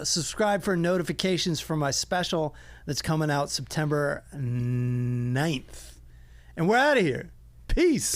Subscribe for notifications for my special that's coming out September 9th. And we're out of here. Peace.